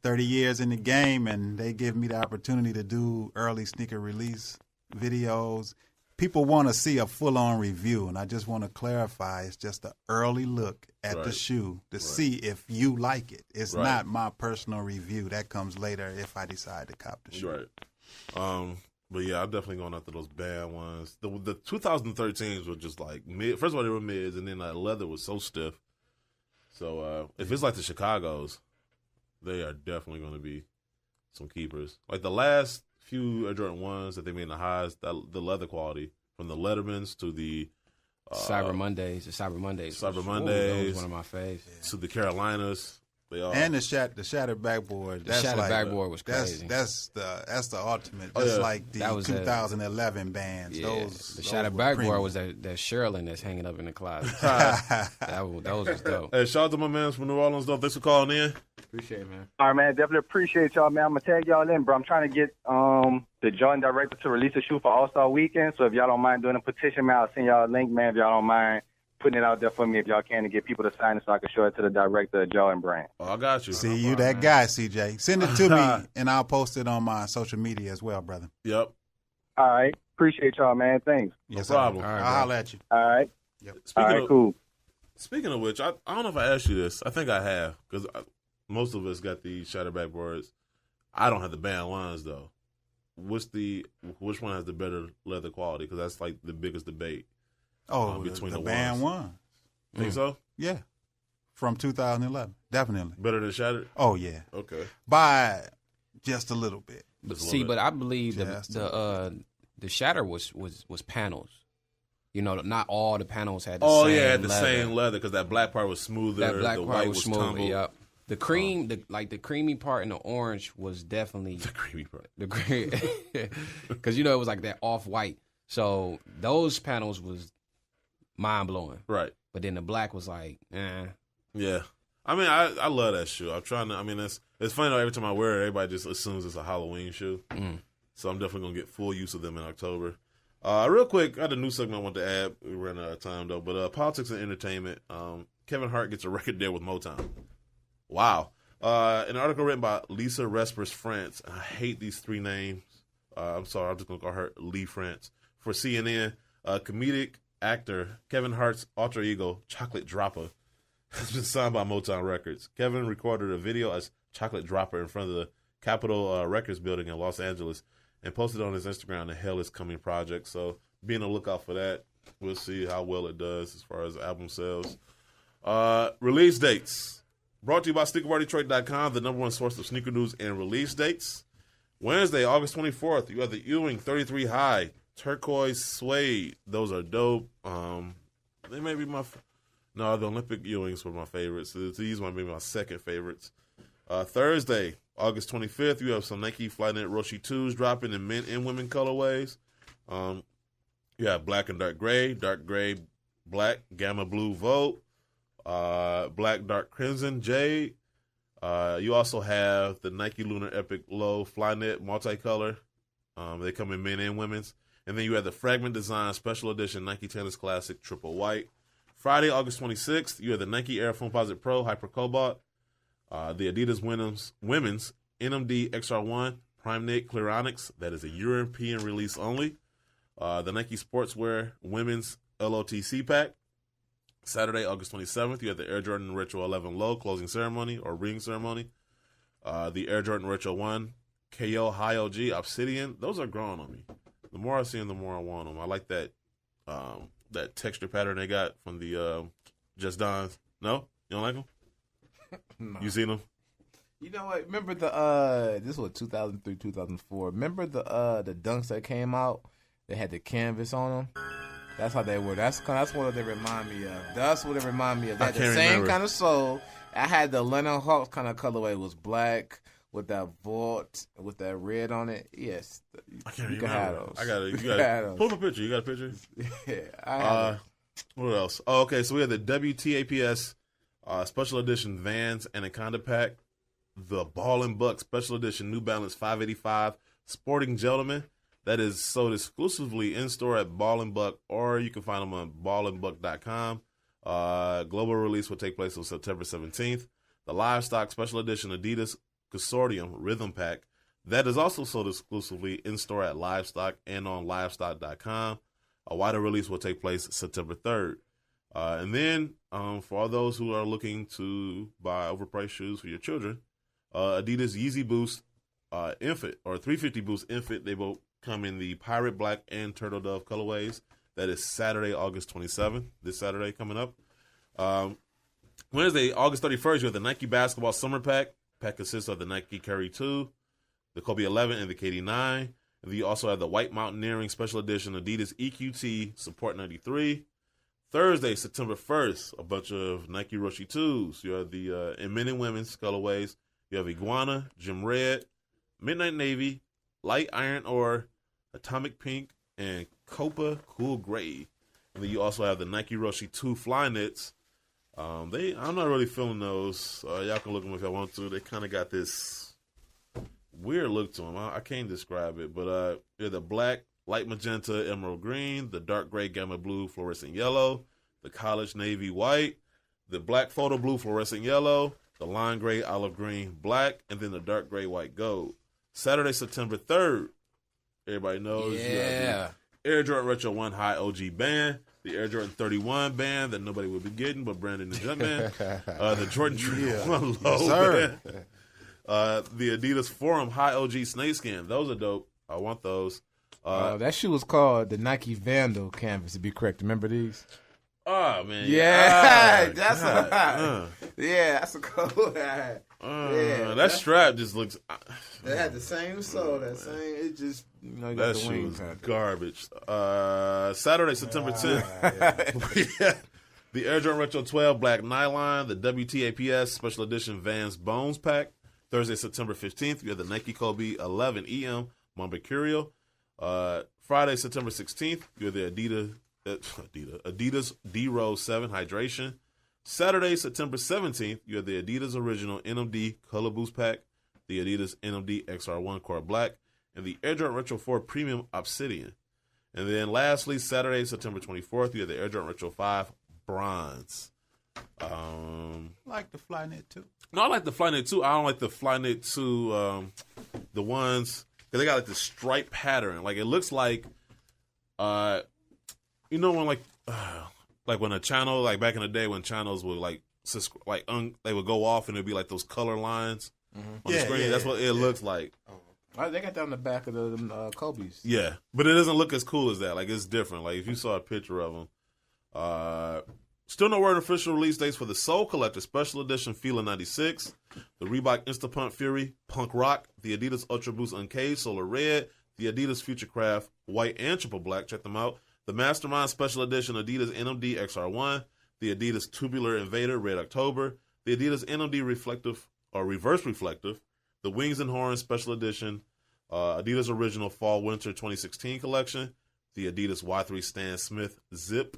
30 years in the game, and they give me the opportunity to do early sneaker release videos. People want to see a full-on review, and I just want to clarify, it's just an early look at the shoe to see if you like it. It's not my personal review. That comes later if I decide to cop the shoe. Right. But yeah, I'm definitely going after those bad ones. The 2013s were just like mid. First of all, they were mids, and then that leather was so stiff. So if it's like the Chicagos, they are definitely going to be some keepers. Like the last few Air Jordan 1s that they made in the highs, the leather quality, from the Lettermans to the Cyber Mondays. The Cyber Mondays. That was one of my faves. To the Carolinas. And the shattered backboard. The shattered backboard was crazy. That's the ultimate. Just like the 2011 bands. The shattered backboard was that Sherilyn that's hanging up in the closet. that was just dope. Hey, shout out to my man from New Orleans, though. Thanks for calling in. Appreciate it, man. All right, man. Definitely appreciate y'all, man. I'm going to tag y'all in, bro. I'm trying to get the Jordan director to release a shoe for All-Star Weekend. So if y'all don't mind doing a petition, man, I'll send y'all a link, man, if y'all don't mind putting it out there for me if y'all can to get people to sign it so I can show it to the director of Jordan Brand. Oh, I got you. See, you that guy, CJ. Send it to me, and I'll post it on my social media as well, brother. Yep. All right. Appreciate y'all, man. Thanks. No problem. All right, I'll holler at you. All right. Yep. Cool. Speaking of which, I don't know if I asked you this. I think I have, because most of us got the shattered backboards. I don't have the band ones, though. Which one has the better leather quality? Because that's like the biggest debate. Between the band ones. Think so? Yeah. From 2011. Definitely. Better than Shattered? Oh, yeah. Okay. By just a little bit. But I believe the Shatter was panels. You know, not all the panels had the same leather. Same leather, because that black part was smoother. That black the part white was smoother, tumbled. yep. The cream, the creamy part and the orange was definitely... The creamy part. Because, you know, it was like that off-white. So those panels was mind-blowing. Right. But then the black was like, Yeah. I mean, I love that shoe. I'm trying to, I mean, it's funny though, every time I wear it, everybody just assumes it's a Halloween shoe. So I'm definitely going to get full use of them in October. Real quick, I had a new segment I want to add. We ran out of time though. But politics and entertainment. Kevin Hart gets a record deal with Motown. Wow. An article written by Lisa Respers France. I hate these three names. I'm sorry, I'm just going to call her Lee France. For CNN, comedic actor Kevin Hart's alter ego, Chocolate Dropper, has been signed by Motown Records. Kevin recorded a video as Chocolate Dropper in front of the Capitol Records building in Los Angeles and posted on his Instagram the Hell Is Coming project. So be on the lookout for that. We'll see how well it does as far as album sales. Release dates. Brought to you by SneakerBarDetroit.com, the #1 source of sneaker news and release dates. Wednesday, August 24th, you have the Ewing 33 High turquoise suede. Those are dope. They may be the Olympic Ewings were my favorites. These might be my second favorites. Thursday, August 25th, you have some Nike Flyknit Roshi 2s dropping in men and women colorways. You have black and dark gray, black, gamma blue Volt, black dark crimson jade. You also have the Nike Lunar Epic Low Flyknit multicolor. They come in men and women's. And then you have the Fragment Design Special Edition Nike Tennis Classic Triple White. Friday, August 26th, you have the Nike Air Foamposite Pro Hyper Cobalt, the Adidas Women's NMD XR1 Prime Knit Clear Onyx. That is a European release only. The Nike Sportswear Women's LOTC Pack. Saturday, August 27th, you have the Air Jordan Retro 11 Low closing ceremony or ring ceremony. The Air Jordan Retro 1 KO High OG Obsidian. Those are growing on me. The more I see them, the more I want them. I like that that texture pattern they got from the Just Dons. No? You don't like them? No. You seen them? You know what? Remember this was 2003, 2004. Remember the dunks that came out? They had the canvas on them. That's how they were. That's what they remind me of. That's what they remind me of. They had the same kind of sole. I had the Lennon Hawks kind of colorway. It was black with that vault with that red on it. Yes, I can't you remember. can have those. I got it. You can got have it. those. Pull up a picture. You got a picture? Yeah, I have it. What else? Oh, okay, so we have the WTAPS Special Edition Vans Anaconda Pack, the Ball and Buck Special Edition New Balance 585 Sporting Gentleman. That is sold exclusively in-store at Ball and Buck, or you can find them on ballandbuck.com. Global release will take place on September 17th. The Livestock Special Edition Adidas Consortium Rhythm Pack. That is also sold exclusively in-store at Livestock and on livestock.com. A wider release will take place September 3rd. And then, for all those who are looking to buy overpriced shoes for your children, Adidas Yeezy Boost Infant, or 350 Boost Infant, they both come in the Pirate Black and Turtle Dove colorways. That is Saturday, August 27th, this Saturday coming up. Wednesday, August 31st, you have the Nike Basketball Summer Pack. Pack consists of the Nike Curry 2, the Kobe 11, and the KD 9. And then you also have the White Mountaineering Special Edition Adidas EQT Support 93. Thursday, September 1st, a bunch of Nike Roshi 2s. You have the in men and women's colorways. You have Iguana, Gem Red, Midnight Navy, Light Iron Ore, Atomic Pink, and Copa Cool Gray. And then you also have the Nike Roshi 2 Flyknits. I'm not really feeling those. Y'all can look them if y'all want to. They kind of got this weird look to them. I can't describe it, but they're the black, light magenta, emerald green, the dark gray, gamma blue, fluorescent yellow, the college navy white, the black photo blue, fluorescent yellow, the lime gray, olive green, black, and then the dark gray, white, gold. Saturday, September 3rd, everybody knows. Yeah. Air Jordan Retro 1 High OG band, the Air Jordan 31 band that nobody would be getting but Brandon and Jumpman, the Jordan 1 Low band, the Adidas Forum High OG Snakeskin. Those are dope. I want those. That shoe was called the Nike Vandal Canvas, to be correct. Remember these? Oh, man. Yeah. That's a cool that strap just looks... They had the same sole, it just, you got that the wing shoe is garbage. Saturday, September 10th, the Air Jordan Retro 12 Black Nylon, the WTAPS Special Edition Vans Bones Pack. Thursday, September 15th, you have the Nike Kobe 11 EM Mercurial. Friday, September 16th, you have the Adidas D-Rose 7 Hydration. Saturday, September 17th, you have the Adidas Original NMD Color Boost Pack, the Adidas NMD XR1 Core Black, and the Air Jordan Retro 4 Premium Obsidian. And then lastly, Saturday, September 24th, you have the Air Jordan Retro 5 Bronze. Like the Flyknit too. No, I like the Flyknit too. I don't like the Flyknit too. The ones, because they got like the stripe pattern. Like it looks like, when like when a channel, like back in the day when channels would like they would go off and it'd be like those color lines on the screen. That's what it looks like. They got that on the back of the Kobe's. Yeah, but it doesn't look as cool as that. Like, it's different. Like, if you saw a picture of them. Still no word on official release dates for the Soul Collector Special Edition Fila 96, the Reebok Instapunk Fury Punk Rock, the Adidas Ultra Boost Uncaged Solar Red, the Adidas Futurecraft White and Triple Black. Check them out. The Mastermind Special Edition Adidas NMD XR1, the Adidas Tubular Invader Red October, the Adidas NMD Reflective or Reverse Reflective, the Wings and Horns Special Edition, Adidas Original Fall Winter 2016 collection, the Adidas Y3 Stan Smith Zip,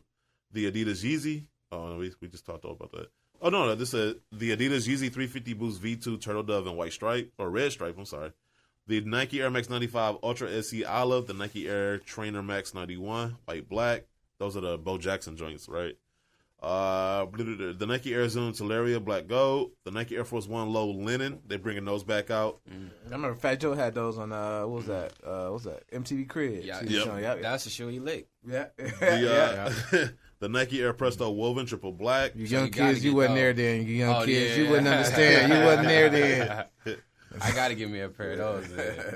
the Adidas Yeezy. Oh, no, we just talked all about that. Oh, no, this is the Adidas Yeezy 350 Boost V2 Turtle Dove and White Stripe, or Red Stripe, I'm sorry. The Nike Air Max 95 Ultra SC Olive, the Nike Air Trainer Max 91, White Black. Those are the Bo Jackson joints, right? The Nike Air Zoom Teleria Black Gold, the Nike Air Force One Low Linen. They're bringing those back out. I remember Fat Joe had those on what was that? MTV Cribs. Yeah, that's the show he licked. Yeah. The Nike Air Presto Woven Triple Black. You young kids, you wasn't there then. You young kids, you wouldn't understand. You wasn't there then. I gotta give me a pair of those.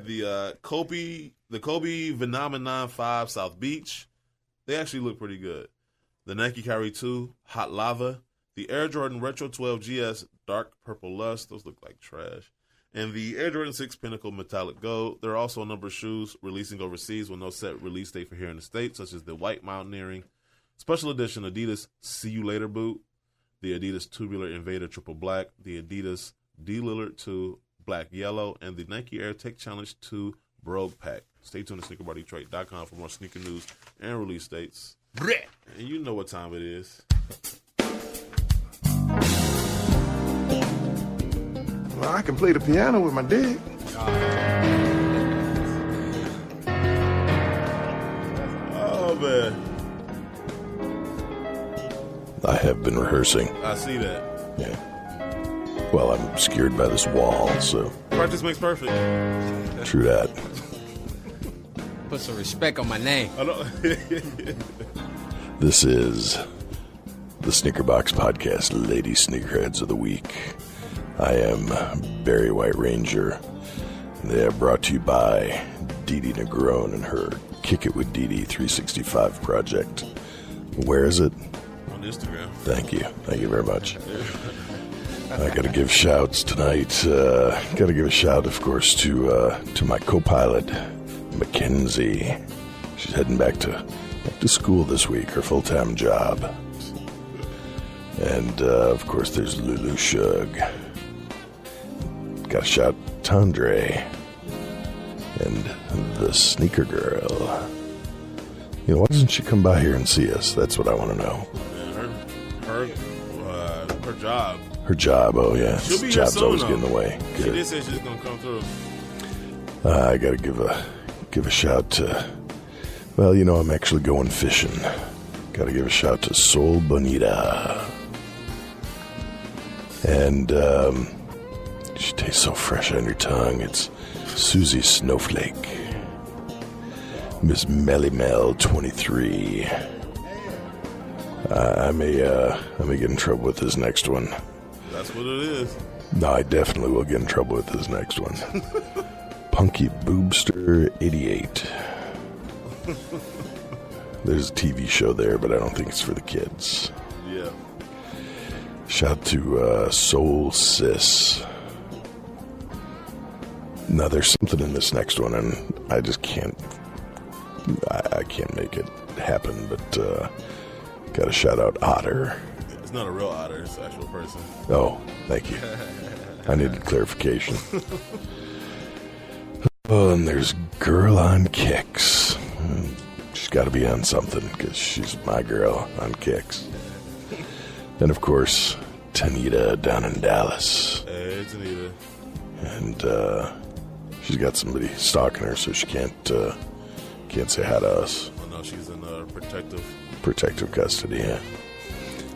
The Kobe Phenomenon 5 South Beach. They actually look pretty good. The Nike Kyrie 2 Hot Lava. The Air Jordan Retro 12 GS Dark Purple Lust. Those look like trash. And the Air Jordan 6 Pinnacle Metallic Gold. There are also a number of shoes releasing overseas with no set release date for here in the States, such as the White Mountaineering Special Edition Adidas See You Later boot, the Adidas Tubular Invader Triple Black, the Adidas D Lillard 2 Black Yellow, and the Nike Air Tech Challenge 2 Brogue Pack. Stay tuned to SneakerBarDetroit.com for more sneaker news and release dates. And you know what time it is. Well, I can play the piano with my dick. Oh, man. I have been rehearsing. I see that. Yeah. Well, I'm obscured by this wall, so. Practice makes perfect. True that. Put some respect on my name. This is the Sneakerbox Podcast, Lady Sneakerheads of the Week. I am Barry White Ranger. They are brought to you by Dee Dee Negron and her Kick It With Dee Dee 365 project. Where is it? On Instagram. Thank you. Thank you very much. I got to give shouts tonight. Got to give a shout, of course, to my co-pilot, Mackenzie. She's heading back to school this week, her full-time job. And, of course, there's Lulu Shug. Got to shout Tandre. And the Sneaker Girl. You know, why doesn't she come by here and see us? That's what I want to know. Her job. Her job, oh yeah. She'll be Job's here soon, always though. getting in the way. She Good. did say she's gonna come through. I got to give a shout to, well, you know, I'm actually going fishing. Got to give a shout to Sol Bonita. And she tastes so fresh on your tongue. It's Susie Snowflake. Miss Melly Mel 23. I may get in trouble with this next one. That's what it is. No, I definitely will get in trouble with this next one. Punky Boobster 88. There's a TV show there, but I don't think it's for the kids. Yeah. Shout to Soul Sis. Now, there's something in this next one, and I just can't. I can't make it happen, but gotta shout out Otter. It's not a real otter, it's an actual person. Oh, thank you. I needed clarification. Oh, and there's Girl on Kicks. She's got to be on something, because she's my girl on Kicks. And, of course, Tanita down in Dallas. Hey, Tanita. And she's got somebody stalking her, so she can't say hi to us. Oh, no, she's in Protective custody, yeah.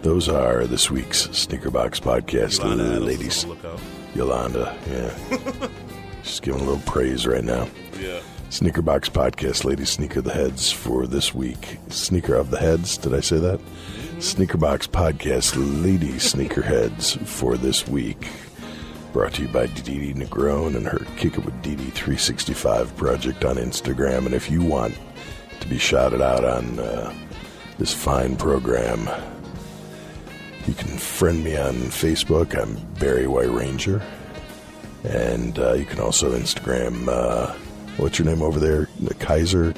Those are this week's Sneakerbox Podcast. Ladies. Yolanda, yeah. She's giving a little praise right now. Yeah. Sneakerbox Podcast, Lady Sneaker the Heads for this week. Sneaker of the Heads, did I say that? Sneakerbox Podcast Lady Sneakerheads for this week. Brought to you by Didi Negron and her Kick It With Didi 365 project on Instagram. And if you want to be shouted out on this fine program, you can friend me on Facebook. I'm Barry White Ranger. And you can also Instagram, what's your name over there? The Kaiser?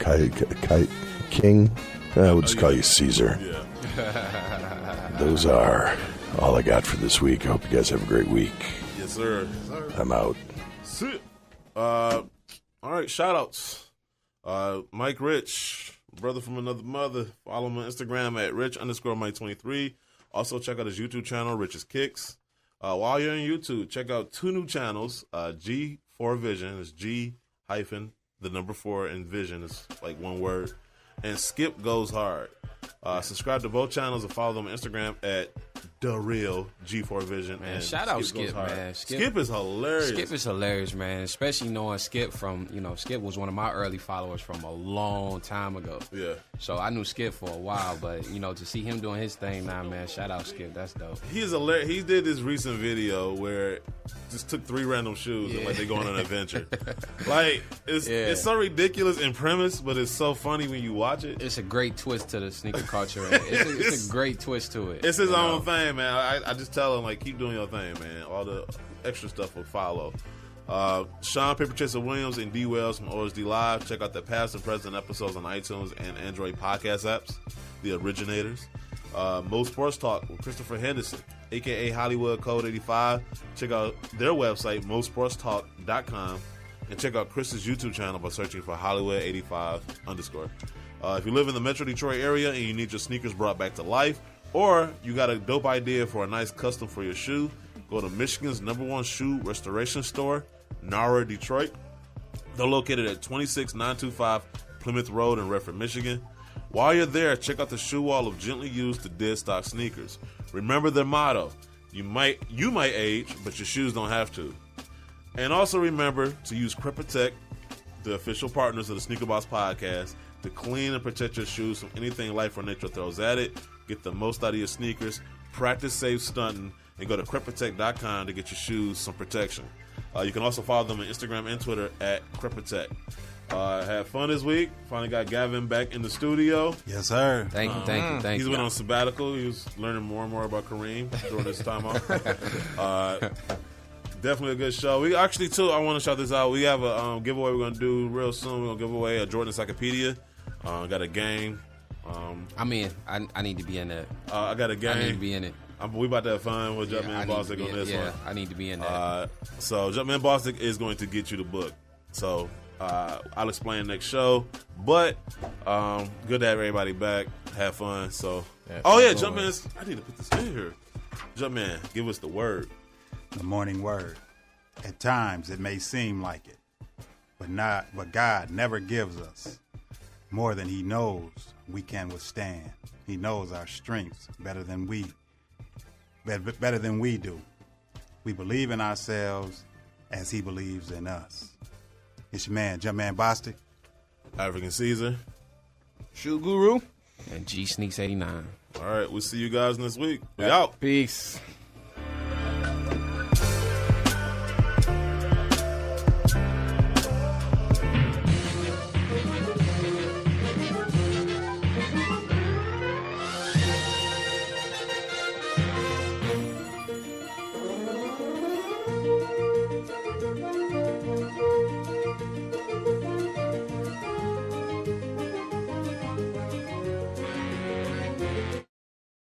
King? We'll just call you Caesar. Yeah. Those are all I got for this week. I hope you guys have a great week. Yes, sir. I'm out. Sit. All right, shout-outs. Mike Rich, brother from another mother. Follow him on Instagram at Rich_Mike23. Also, check out his YouTube channel, Rich's Kicks. While you're on YouTube, check out 2 new channels. G4 Vision is G-4 and Vision is like one word. And Skip Goes Hard. Subscribe to both channels and follow them on Instagram at The Real G4 Vision. Man, and shout out Skip, man. Skip is hilarious. Skip is hilarious, man. Especially knowing Skip from, Skip was one of my early followers from a long time ago. Yeah. So I knew Skip for a while, but, to see him doing his thing now, man, shout out Skip. That's dope. He's hilarious. He did this recent video where just took 3 random shoes and like they go on an adventure. Like, it's so ridiculous in premise, but it's so funny when you watch it. It's a great twist to the sneaker culture. It's a great twist to it. It's his own thing, man. I just tell him, like, keep doing your thing, man. All the extra stuff will follow. Sean Paper Chaser Williams and D Wells from OSD Live. Check out the past and present episodes on iTunes and Android podcast apps, the originators. Mo Sports Talk with Christopher Henderson, a.k.a. Hollywood Code 85. Check out their website, mosportstalk.com, and check out Chris's YouTube channel by searching for Hollywood85_. If you live in the Metro Detroit area and you need your sneakers brought back to life, or you got a dope idea for a nice custom for your shoe, go to Michigan's #1 shoe restoration store, Nara, Detroit. They're located at 26925 Plymouth Road in Redford, Michigan. While you're there, check out the shoe wall of gently used to dead stock sneakers. Remember their motto: you might age, but your shoes don't have to. And also remember to use Crep Protect, the official partners of the Sneaker Boss Podcast, to clean and protect your shoes from anything life or nature throws at it. Get the most out of your sneakers, practice safe stunting, and go to crepprotect.com to get your shoes some protection. You can also follow them on Instagram and Twitter at crepprotect. Had fun this week. Finally got Gavin back in the studio. Yes, sir. Thank you. He's been on sabbatical. He was learning more and more about Kareem during this time off. Definitely a good show. We actually, too, I want to shout this out. We have a giveaway we're going to do real soon. We're going to give away a Jordan Encyclopedia. Got a game. I'm in. I need to be in that. I got a game. I need to be in it. We about to have fun with JumpmanBostic on this one. I need to be in that. So JumpmanBostic is going to get you the book. So I'll explain next show. But good to have everybody back. Have fun. So Jumpman. I need to put this in here. Jumpman, give us the word. The morning word. At times it may seem like it, but God never gives us more than He knows we can withstand. He knows our strengths better than we do. We believe in ourselves as He believes in us. It's your man, JumpmanBostic, African Caesar, Shoe Guru, and G Sneaks 89. All right, we'll see you guys next week. We out. Peace.